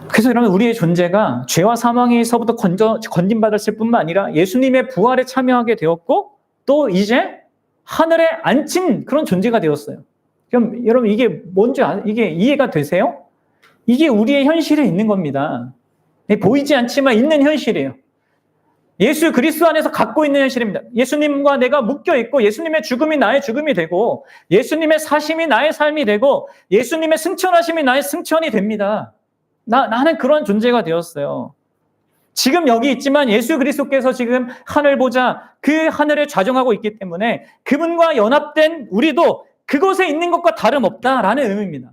그래서 여러분, 우리의 존재가 죄와 사망에서부터 건진받았을 뿐만 아니라 예수님의 부활에 참여하게 되었고 또 이제 하늘에 앉힌 그런 존재가 되었어요. 그럼 여러분, 이게 뭔지 이게 이해가 되세요? 이게 우리의 현실에 있는 겁니다. 보이지 않지만 있는 현실이에요. 예수 그리스도 안에서 갖고 있는 현실입니다. 예수님과 내가 묶여 있고 예수님의 죽음이 나의 죽음이 되고 예수님의 사심이 나의 삶이 되고 예수님의 승천하심이 나의 승천이 됩니다. 나는 그런 존재가 되었어요. 지금 여기 있지만 예수 그리스도께서 지금 하늘 보자 그 하늘에 좌정하고 있기 때문에 그분과 연합된 우리도 그곳에 있는 것과 다름없다라는 의미입니다.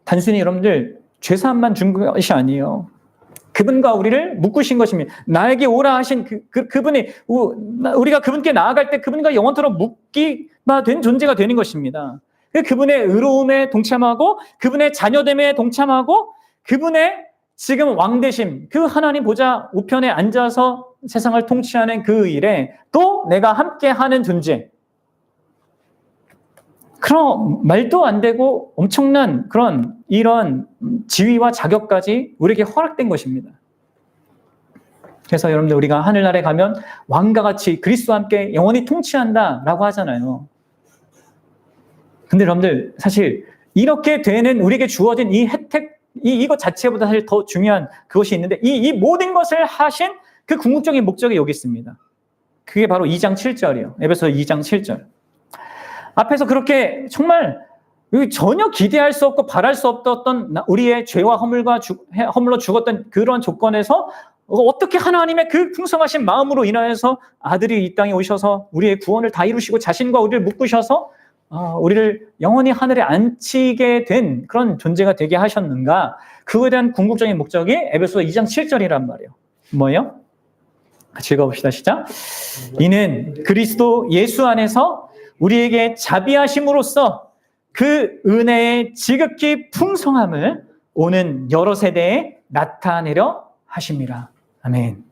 단순히 여러분들 죄사함만 준 것이 아니에요. 그분과 우리를 묶으신 것입니다. 나에게 오라 하신 그분이, 우리가 그분께 나아갈 때 그분과 영원토록 묶기가 된 존재가 되는 것입니다. 그분의 의로움에 동참하고 그분의 자녀됨에 동참하고 그분의 지금 왕되심, 그 하나님 보좌 우편에 앉아서 세상을 통치하는 그 일에 또 내가 함께하는 존재. 그런 말도 안 되고 엄청난 이런 지위와 자격까지 우리에게 허락된 것입니다. 그래서 여러분들, 우리가 하늘나라에 가면 왕과 같이 그리스도와 함께 영원히 통치한다라고 하잖아요. 근데 여러분들, 사실 이렇게 되는 우리에게 주어진 이 혜택, 이것 자체보다 사실 더 중요한 그것이 있는데 이 모든 것을 하신 그 궁극적인 목적이 여기 있습니다. 그게 바로 2장 7절이에요. 에베소서 2장 7절. 앞에서 그렇게 정말 전혀 기대할 수 없고 바랄 수 없던 우리의 죄와 허물로 죽었던 그런 조건에서 어떻게 하나님의 그 풍성하신 마음으로 인하여서 아들이 이 땅에 오셔서 우리의 구원을 다 이루시고 자신과 우리를 묶으셔서 우리를 영원히 하늘에 앉히게 된 그런 존재가 되게 하셨는가? 그거에 대한 궁극적인 목적이 에베소서 2장 7절이란 말이에요. 뭐예요? 같이 읽어봅시다. 시작. 이는 그리스도 예수 안에서 우리에게 자비하심으로써 그 은혜의 지극히 풍성함을 오는 여러 세대에 나타내려 하심이라. 아멘.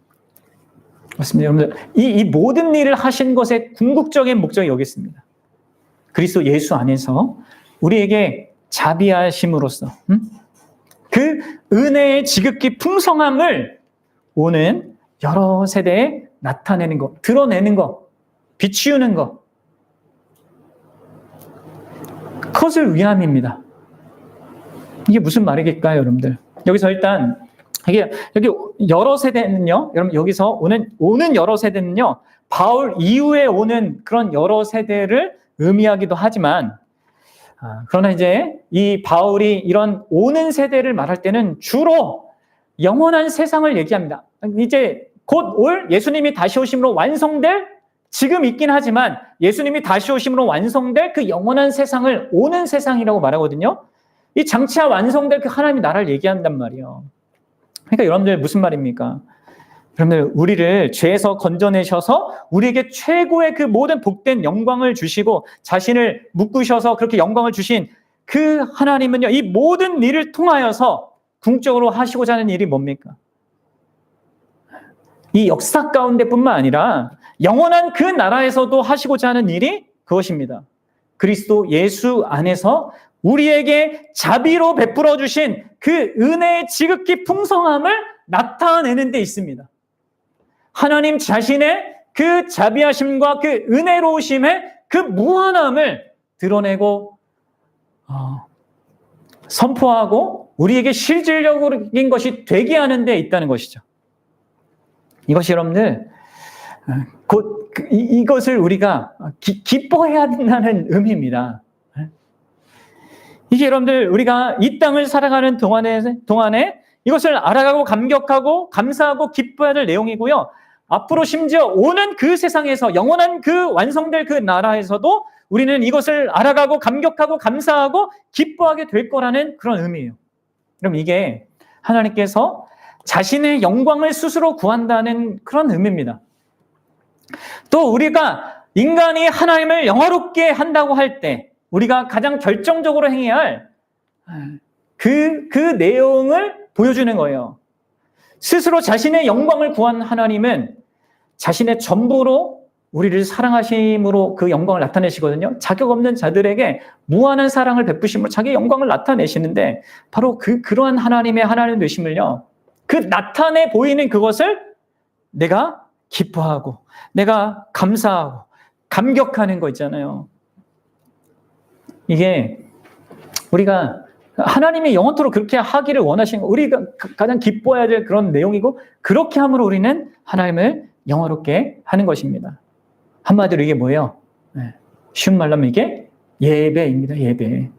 맞습니다. 여러분들, 이 모든 일을 하신 것의 궁극적인 목적이 여기 있습니다. 그리스도 예수 안에서 우리에게 자비하심으로써 그 은혜의 지극히 풍성함을 오는 여러 세대에 나타내는 것, 드러내는 것, 비추는 것, 그것을 위함입니다. 이게 무슨 말이겠까요, 여러분들? 여기서 일단 여기 여러 세대는요, 여러분 여기서 오는 여러 세대는요, 바울 이후에 오는 그런 여러 세대를 의미하기도 하지만, 그러나 이제 이 바울이 이런 오는 세대를 말할 때는 주로 영원한 세상을 얘기합니다. 이제 곧 올 예수님이 다시 오심으로 완성될, 지금 있긴 하지만 예수님이 다시 오심으로 완성될 그 영원한 세상을 오는 세상이라고 말하거든요. 이 장차 완성될 그 하나님의 나라를 얘기한단 말이에요. 그러니까 여러분들 무슨 말입니까? 여러분들 우리를 죄에서 건져내셔서 우리에게 최고의 그 모든 복된 영광을 주시고 자신을 묶으셔서 그렇게 영광을 주신 그 하나님은요, 이 모든 일을 통하여서 궁극적으로 하시고자 하는 일이 뭡니까? 이 역사 가운데뿐만 아니라 영원한 그 나라에서도 하시고자 하는 일이 그것입니다. 그리스도 예수 안에서 우리에게 자비로 베풀어 주신 그 은혜의 지극히 풍성함을 나타내는 데 있습니다. 하나님 자신의 그 자비하심과 그 은혜로우심의 그 무한함을 드러내고 선포하고 우리에게 실질적인 것이 되게 하는 데 있다는 것이죠. 이것이 여러분들 곧 이것을 우리가 기뻐해야 한다는 의미입니다. 이게 여러분들 우리가 이 땅을 살아가는 동안에 이것을 알아가고 감격하고 감사하고 기뻐해야 될 내용이고요. 앞으로 심지어 오는 그 세상에서 영원한 그 완성될 그 나라에서도 우리는 이것을 알아가고 감격하고 감사하고 기뻐하게 될 거라는 그런 의미예요. 그럼 이게 하나님께서 자신의 영광을 스스로 구한다는 그런 의미입니다. 또 우리가 인간이 하나님을 영화롭게 한다고 할 때 우리가 가장 결정적으로 행해야 할 그 내용을 보여주는 거예요. 스스로 자신의 영광을 구한 하나님은 자신의 전부로 우리를 사랑하심으로 그 영광을 나타내시거든요. 자격 없는 자들에게 무한한 사랑을 베푸심으로 자기의 영광을 나타내시는데 바로 그러한 하나님의 하나님 되심을요. 그 나타내 보이는 그것을 내가 기뻐하고 내가 감사하고 감격하는 거 있잖아요. 이게 우리가 하나님이 영원토록 그렇게 하기를 원하시는 거, 우리가 가장 기뻐해야 될 그런 내용이고 그렇게 함으로 우리는 하나님을 영화롭게 하는 것입니다. 한마디로 이게 뭐예요? 쉬운 말로 하면 이게 예배입니다. 예배.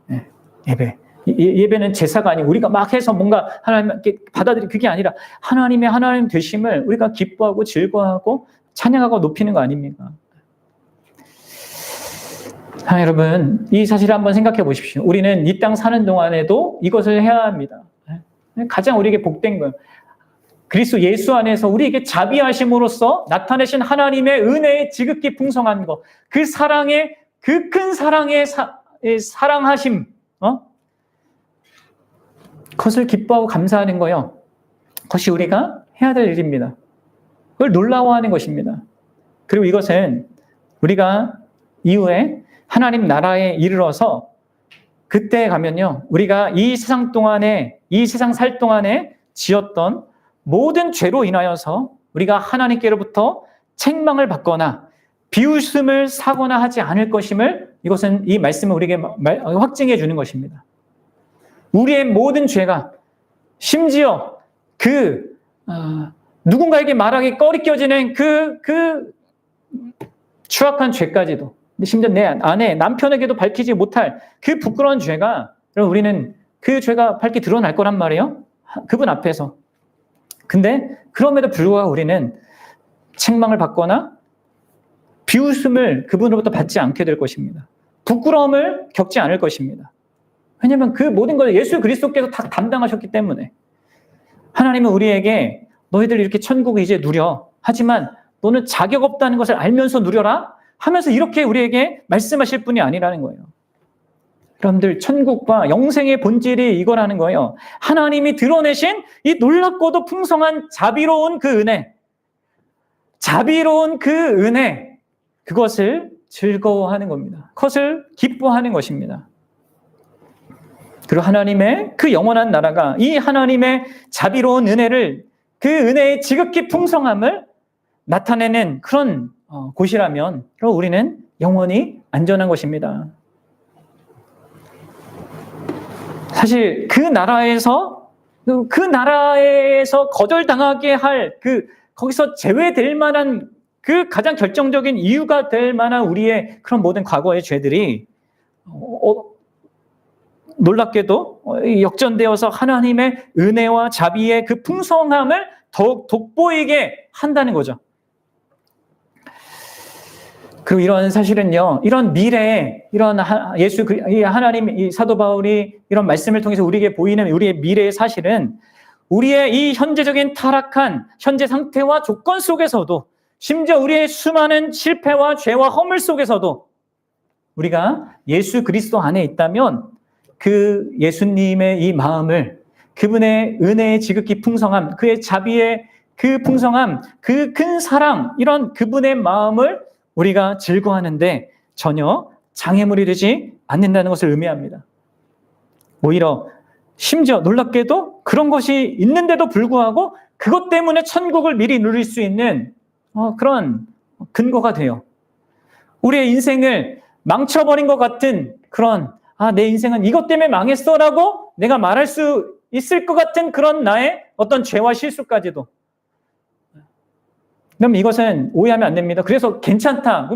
예배는 제사가 아니고 우리가 막 해서 뭔가 하나님께 받아들이 그게 아니라 하나님의 하나님 되심을 우리가 기뻐하고 즐거워하고 찬양하고 높이는 거 아닙니까? 여러분, 이 사실을 한번 생각해 보십시오. 우리는 이 땅 사는 동안에도 이것을 해야 합니다. 가장 우리에게 복된 거예요. 그리스도 예수 안에서 우리에게 자비하심으로써 나타내신 하나님의 은혜의 지극히 풍성한 것, 그 사랑의, 그 큰 사랑의 사랑하심, 그것을 기뻐하고 감사하는 거예요. 그것이 우리가 해야 될 일입니다. 그걸 놀라워하는 것입니다. 그리고 이것은 우리가 이후에 하나님 나라에 이르러서 그때 가면요, 우리가 이 세상 살 동안에 지었던 모든 죄로 인하여서 우리가 하나님께로부터 책망을 받거나 비웃음을 사거나 하지 않을 것임을 이것은 이 말씀을 우리에게 확증해 주는 것입니다. 우리의 모든 죄가 심지어 누군가에게 말하기 꺼리껴지는 그 추악한 죄까지도, 심지어 내 아내, 남편에게도 밝히지 못할 그 부끄러운 죄가, 우리는 그 죄가 밝게 드러날 거란 말이에요. 그분 앞에서. 근데 그럼에도 불구하고 우리는 책망을 받거나 비웃음을 그분으로부터 받지 않게 될 것입니다. 부끄러움을 겪지 않을 것입니다. 왜냐하면 그 모든 걸 예수 그리스도께서 다 담당하셨기 때문에. 하나님은 우리에게 너희들 이렇게 천국을 이제 누려. 하지만 너는 자격 없다는 것을 알면서 누려라 하면서 이렇게 우리에게 말씀하실 분이 아니라는 거예요. 여러분들, 천국과 영생의 본질이 이거라는 거예요. 하나님이 드러내신 이 놀랍고도 풍성한 자비로운 그 은혜, 그것을 즐거워하는 겁니다. 그것을 기뻐하는 것입니다. 그리고 하나님의 그 영원한 나라가 이 하나님의 자비로운 은혜를, 그 은혜의 지극히 풍성함을 나타내는 그런 곳이라면 우리는 영원히 안전한 것입니다. 사실 그 나라에서 거절당하게 할 거기서 제외될 만한 그 가장 결정적인 이유가 될 만한 우리의 그런 모든 과거의 죄들이 놀랍게도 역전되어서 하나님의 은혜와 자비의 그 풍성함을 더욱 돋보이게 한다는 거죠. 그리고 이런 사실은요, 이런 미래에, 하나님, 이 사도 바울이 이런 말씀을 통해서 우리에게 보이는 우리의 미래의 사실은 우리의 이 현재적인 타락한 현재 상태와 조건 속에서도, 심지어 우리의 수많은 실패와 죄와 허물 속에서도 우리가 예수 그리스도 안에 있다면 그 예수님의 이 마음을, 그분의 은혜의 지극히 풍성함, 그의 자비의 그 풍성함, 그 큰 사랑, 이런 그분의 마음을 우리가 즐거워하는데 전혀 장애물이 되지 않는다는 것을 의미합니다. 오히려 심지어 놀랍게도 그런 것이 있는데도 불구하고 그것 때문에 천국을 미리 누릴 수 있는 그런 근거가 돼요. 우리의 인생을 망쳐버린 것 같은 그런 내 인생은 이것 때문에 망했어라고 내가 말할 수 있을 것 같은 그런 나의 어떤 죄와 실수까지도. 그럼 이것은 오해하면 안 됩니다. 그래서 괜찮다.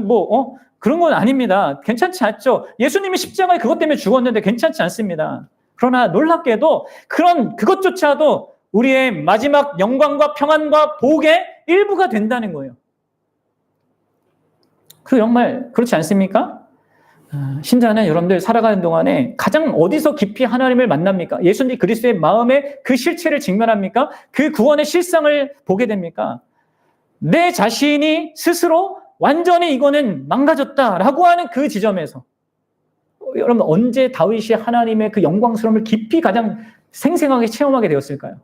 그런 건 아닙니다. 괜찮지 않죠. 예수님이 십자가에 그것 때문에 죽었는데 괜찮지 않습니다. 그러나 놀랍게도 그것조차도 우리의 마지막 영광과 평안과 복의 일부가 된다는 거예요. 정말 그렇지 않습니까? 신자는 여러분들 살아가는 동안에 가장 어디서 깊이 하나님을 만납니까? 예수님 그리스도의 마음의 그 실체를 직면합니까? 그 구원의 실상을 보게 됩니까? 내 자신이 스스로 완전히 이거는 망가졌다라고 하는 그 지점에서 여러분, 언제 다윗이 하나님의 그 영광스러움을 깊이 가장 생생하게 체험하게 되었을까요?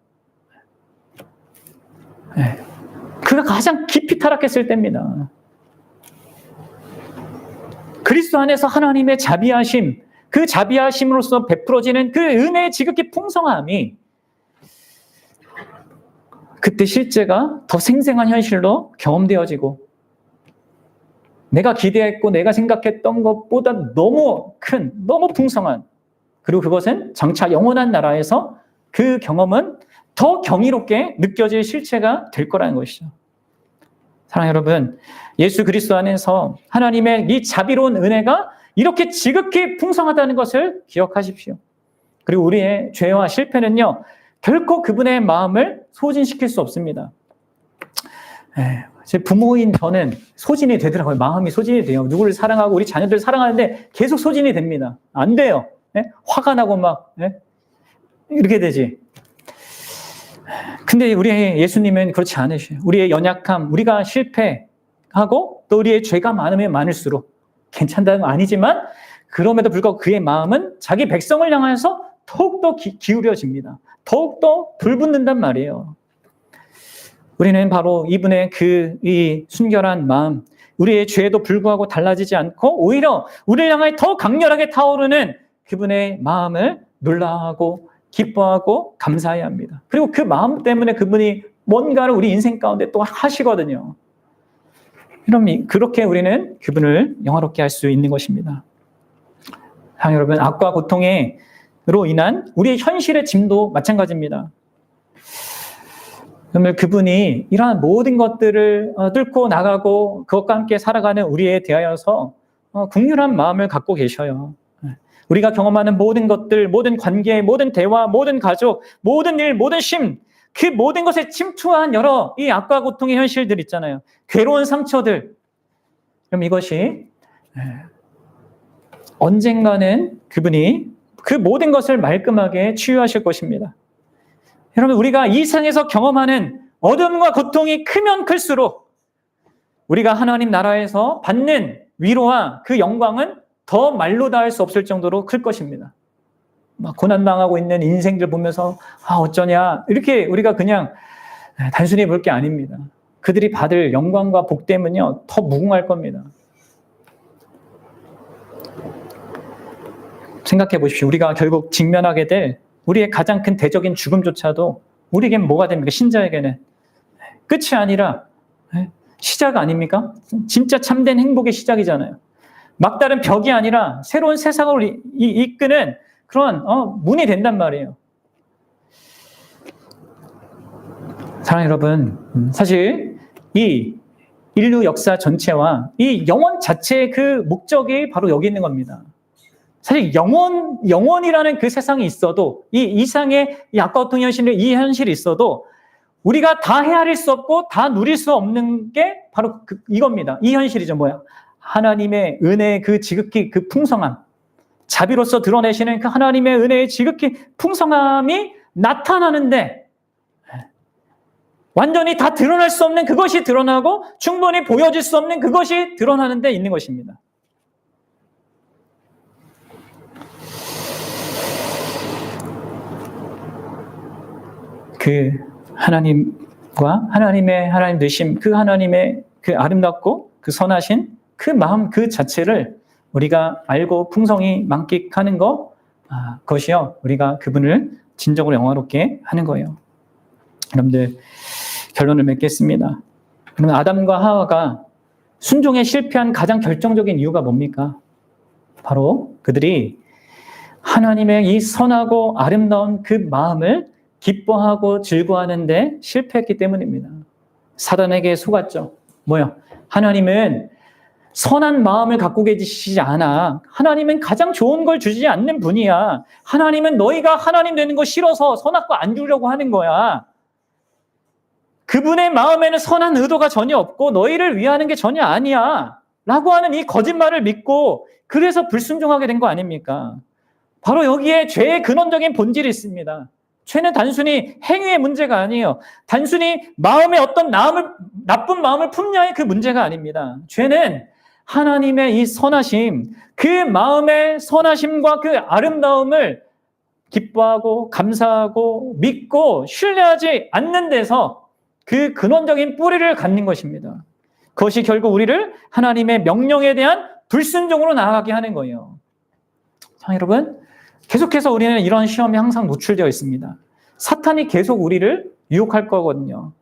그가 가장 깊이 타락했을 때입니다. 그리스도 안에서 하나님의 자비하심, 그 자비하심으로써 베풀어지는 그 은혜의 지극히 풍성함이 그때 실제가 더 생생한 현실로 경험되어지고 내가 기대했고 내가 생각했던 것보다 너무 큰, 너무 풍성한, 그리고 그것은 장차 영원한 나라에서 그 경험은 더 경이롭게 느껴질 실체가 될 거라는 것이죠. 사랑하는 여러분, 예수 그리스도 안에서 하나님의 이 자비로운 은혜가 이렇게 지극히 풍성하다는 것을 기억하십시오. 그리고 우리의 죄와 실패는요, 결코 그분의 마음을 소진시킬 수 없습니다. 제 부모인 저는 소진이 되더라고요. 마음이 소진이 돼요. 누구를 사랑하고 우리 자녀들 사랑하는데 계속 소진이 됩니다. 안 돼요. 화가 나고 막 이렇게 되지. 근데 우리 예수님은 그렇지 않으셔요. 우리의 연약함, 우리가 실패하고 또 우리의 죄가 많으면 많을수록 괜찮다는 건 아니지만 그럼에도 불구하고 그의 마음은 자기 백성을 향해서 더욱더 기울여집니다. 더욱더 불붙는단 말이에요. 우리는 바로 이분의 이 순결한 마음, 우리의 죄에도 불구하고 달라지지 않고 오히려 우리를 향해 더 강렬하게 타오르는 그분의 마음을 놀라하고 기뻐하고 감사해야 합니다. 그리고 그 마음 때문에 그분이 뭔가를 우리 인생 가운데 또 하시거든요. 그럼 그렇게 우리는 그분을 영화롭게 할 수 있는 것입니다. 여러분, 악과 고통으로 인한 우리의 현실의 짐도 마찬가지입니다. 그러면 그분이 이러한 모든 것들을 뚫고 나가고 그것과 함께 살아가는 우리에 대하여서 긍휼한 마음을 갖고 계셔요. 우리가 경험하는 모든 것들, 모든 관계, 모든 대화, 모든 가족, 모든 일, 모든 쉼, 그 모든 것에 침투한 여러 이 악과 고통의 현실들 있잖아요. 괴로운 상처들. 그럼 이것이 언젠가는 그분이 그 모든 것을 말끔하게 치유하실 것입니다. 여러분, 우리가 이 세상에서 경험하는 어려움과 고통이 크면 클수록 우리가 하나님 나라에서 받는 위로와 그 영광은 더 말로 다 할 수 없을 정도로 클 것입니다. 막 고난당하고 있는 인생들 보면서 어쩌냐 이렇게 우리가 그냥 단순히 볼 게 아닙니다. 그들이 받을 영광과 복됨은요 더 무궁할 겁니다. 생각해 보십시오. 우리가 결국 직면하게 될 우리의 가장 큰 대적인 죽음조차도 우리에겐 뭐가 됩니까? 신자에게는 끝이 아니라 시작 아닙니까? 진짜 참된 행복의 시작이잖아요. 막다른 벽이 아니라 새로운 세상을 이끄는 그런 문이 된단 말이에요. 사랑하는 여러분, 사실 이 인류 역사 전체와 이 영원 자체의 그 목적이 바로 여기 있는 겁니다. 사실 영원이라는 그 세상이 있어도 이 이상의 이 악과 고통 현실의 이 현실이 있어도 우리가 다 헤아릴 수 없고 다 누릴 수 없는 게 바로 이겁니다. 이 현실이죠. 뭐야? 하나님의 은혜의 그 지극히 그 풍성함, 자비로서 드러내시는 그 하나님의 은혜의 지극히 풍성함이 나타나는데 완전히 다 드러날 수 없는 그것이 드러나고 충분히 보여질 수 없는 그것이 드러나는 데 있는 것입니다. 그 하나님과 하나님 되심, 그 하나님의 그 아름답고 그 선하신 그 마음 그 자체를 우리가 알고 풍성히 만끽하는 그것이요 우리가 그분을 진정으로 영화롭게 하는 거예요. 여러분들 결론을 맺겠습니다. 그러면 아담과 하와가 순종에 실패한 가장 결정적인 이유가 뭡니까? 바로 그들이 하나님의 이 선하고 아름다운 그 마음을 기뻐하고 즐거워하는데 실패했기 때문입니다. 사단에게 속았죠. 뭐요? 하나님은 선한 마음을 갖고 계시지 않아. 하나님은 가장 좋은 걸 주지 않는 분이야. 하나님은 너희가 하나님 되는 거 싫어서 선악과 안 주려고 하는 거야. 그분의 마음에는 선한 의도가 전혀 없고 너희를 위하는 게 전혀 아니야. 라고 하는 이 거짓말을 믿고 그래서 불순종하게 된 거 아닙니까? 바로 여기에 죄의 근원적인 본질이 있습니다. 죄는 단순히 행위의 문제가 아니에요. 단순히 마음에 어떤 나쁜 마음을 품냐의 그 문제가 아닙니다. 죄는 하나님의 이 선하심, 그 마음의 선하심과 그 아름다움을 기뻐하고 감사하고 믿고 신뢰하지 않는 데서 그 근원적인 뿌리를 갖는 것입니다. 그것이 결국 우리를 하나님의 명령에 대한 불순종으로 나아가게 하는 거예요. 자, 여러분, 계속해서 우리는 이런 시험에 항상 노출되어 있습니다. 사탄이 계속 우리를 유혹할 거거든요.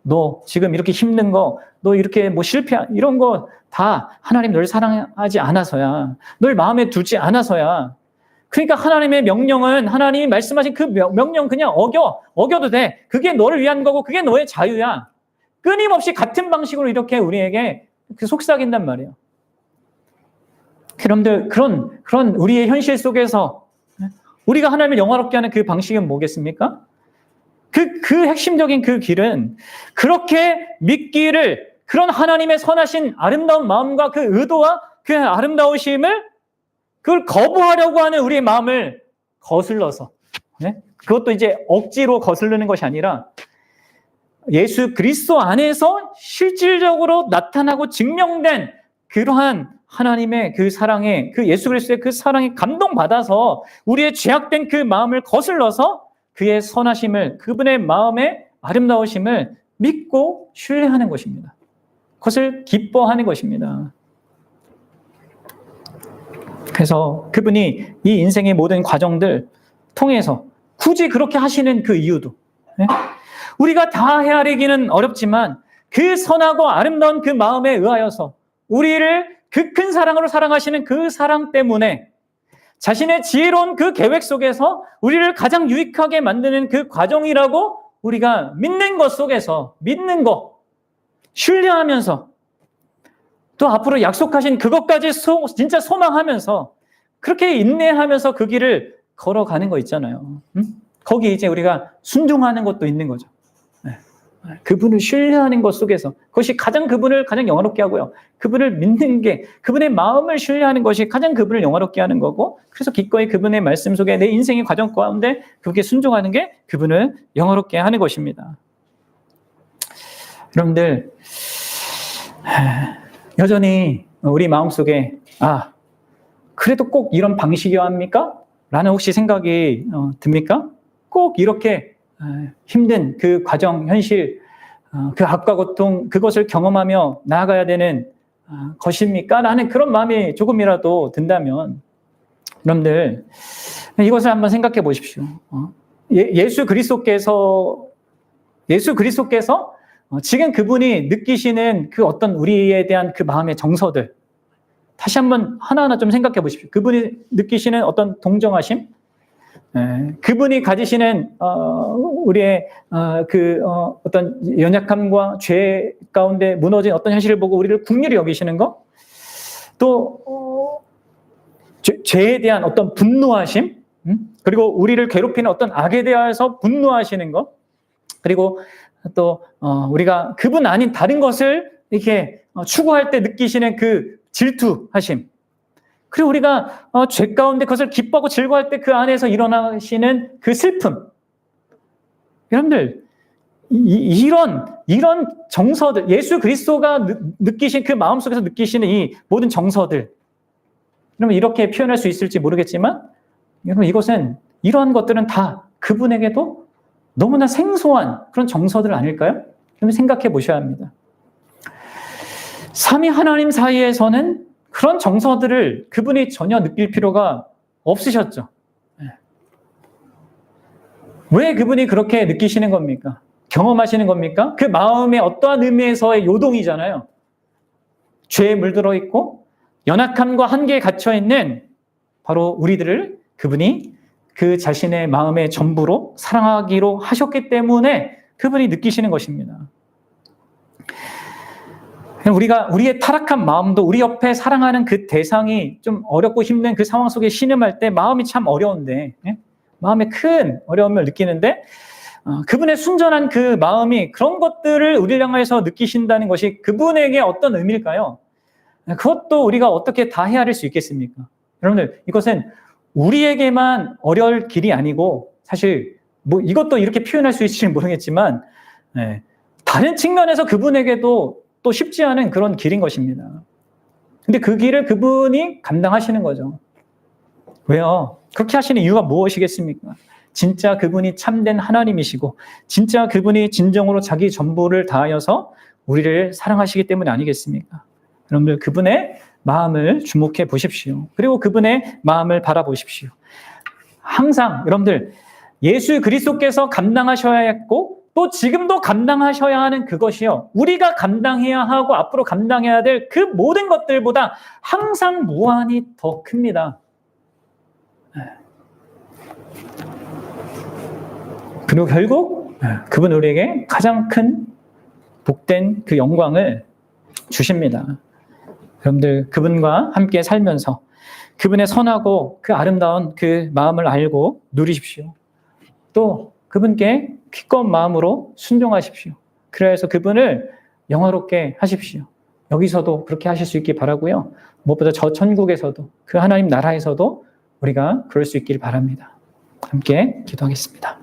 너 지금 이렇게 힘든 거, 너 이렇게 실패, 이런 거 다 하나님 널 사랑하지 않아서야, 널 마음에 두지 않아서야. 그러니까 하나님의 명령은 하나님이 말씀하신 그 명령 그냥 어겨도 돼. 그게 너를 위한 거고 그게 너의 자유야. 끊임없이 같은 방식으로 이렇게 우리에게 속삭인단 말이에요. 그런데 그런 우리의 현실 속에서 우리가 하나님을 영화롭게 하는 그 방식은 뭐겠습니까? 그 핵심적인 그 길은 그렇게 믿기를 그런 하나님의 선하신 아름다운 마음과 그 의도와 그 아름다우심을 그걸 거부하려고 하는 우리의 마음을 거슬러서 그것도 이제 억지로 거스르는 것이 아니라 예수 그리스도 안에서 실질적으로 나타나고 증명된 그러한 하나님의 그 사랑에 그 예수 그리스도의 그 사랑에 감동받아서 우리의 죄악된 그 마음을 거슬러서 그의 선하심을 그분의 마음의 아름다우심을 믿고 신뢰하는 것입니다. 그것을 기뻐하는 것입니다. 그래서 그분이 이 인생의 모든 과정들 통해서 굳이 그렇게 하시는 그 이유도 우리가 다 헤아리기는 어렵지만 그 선하고 아름다운 그 마음에 의하여서 우리를 그 큰 사랑으로 사랑하시는 그 사랑 때문에 자신의 지혜로운 그 계획 속에서 우리를 가장 유익하게 만드는 그 과정이라고 우리가 믿는 것 속에서 믿는 것 신뢰하면서 또 앞으로 약속하신 그것까지 진짜 소망하면서 그렇게 인내하면서 그 길을 걸어가는 거 있잖아요. 거기 이제 우리가 순종하는 것도 있는 거죠. 그분을 신뢰하는 것 속에서 그것이 그분을 가장 영화롭게 하고요. 그분을 믿는 게 그분의 마음을 신뢰하는 것이 가장 그분을 영화롭게 하는 거고 그래서 기꺼이 그분의 말씀 속에 내 인생의 과정 가운데 그분께 순종하는 게 그분을 영화롭게 하는 것입니다. 여러분들 여전히 우리 마음속에 그래도 꼭 이런 방식이어야 합니까? 라는 혹시 생각이 듭니까? 꼭 이렇게 힘든 그 과정, 현실, 그 악과 고통, 그것을 경험하며 나아가야 되는 것입니까? 라는 그런 마음이 조금이라도 든다면 여러분들 이것을 한번 생각해 보십시오. 예수 그리스도께서 지금 그분이 느끼시는 그 어떤 우리에 대한 그 마음의 정서들 다시 한번 하나하나 좀 생각해 보십시오. 그분이 느끼시는 어떤 동정하심, 그분이 가지시는 우리의 어떤 연약함과 죄 가운데 무너진 어떤 현실을 보고 우리를 긍휼히 여기시는 것, 또 죄에 대한 어떤 분노하심, 그리고 우리를 괴롭히는 어떤 악에 대해서 분노하시는 것, 그리고 또 우리가 그분 아닌 다른 것을 이렇게 추구할 때 느끼시는 그 질투하심, 그리고 우리가 죄 가운데 그것을 기뻐하고 즐거워할 때 그 안에서 일어나시는 그 슬픔. 여러분들 이런 정서들, 예수 그리스도가 느끼신 그 마음속에서 느끼시는 이 모든 정서들, 여러분 이렇게 표현할 수 있을지 모르겠지만 여러분 이러한 것들은 다 그분에게도 너무나 생소한 그런 정서들 아닐까요? 여러분 생각해 보셔야 합니다. 삼위 하나님 사이에서는 그런 정서들을 그분이 전혀 느낄 필요가 없으셨죠. 왜 그분이 그렇게 느끼시는 겁니까? 경험하시는 겁니까? 그 마음의 어떠한 의미에서의 요동이잖아요. 죄에 물들어 있고 연약함과 한계에 갇혀 있는 바로 우리들을 그분이 그 자신의 마음의 전부로 사랑하기로 하셨기 때문에 그분이 느끼시는 것입니다. 우리의 타락한 마음도 우리 옆에 사랑하는 그 대상이 좀 어렵고 힘든 그 상황 속에 신음할 때 마음이 참 어려운데, 마음에 큰 어려움을 느끼는데, 그분의 순전한 그 마음이 그런 것들을 우리를 향해서 느끼신다는 것이 그분에게 어떤 의미일까요? 그것도 우리가 어떻게 다 헤아릴 수 있겠습니까? 여러분들, 이것은 우리에게만 어려울 길이 아니고, 사실, 이것도 이렇게 표현할 수 있을지 모르겠지만, 다른 측면에서 그분에게도 또 쉽지 않은 그런 길인 것입니다. 근데 그 길을 그분이 감당하시는 거죠. 왜요? 그렇게 하시는 이유가 무엇이겠습니까? 진짜 그분이 참된 하나님이시고 진짜 그분이 진정으로 자기 전부를 다하여서 우리를 사랑하시기 때문이 아니겠습니까? 여러분들 그분의 마음을 주목해 보십시오. 그리고 그분의 마음을 바라보십시오. 항상 여러분들 예수 그리스도께서 감당하셔야 했고 또 지금도 감당하셔야 하는 그것이요. 우리가 감당해야 하고 앞으로 감당해야 될 그 모든 것들보다 항상 무한히 더 큽니다. 그리고 결국 그분 우리에게 가장 큰 복된 그 영광을 주십니다. 여러분들 그분과 함께 살면서 그분의 선하고 그 아름다운 그 마음을 알고 누리십시오. 또 그분께 기꺼운 마음으로 순종하십시오. 그래서 그분을 영화롭게 하십시오. 여기서도 그렇게 하실 수 있길 바라고요. 무엇보다 저 천국에서도 그 하나님 나라에서도 우리가 그럴 수 있길 바랍니다. 함께 기도하겠습니다.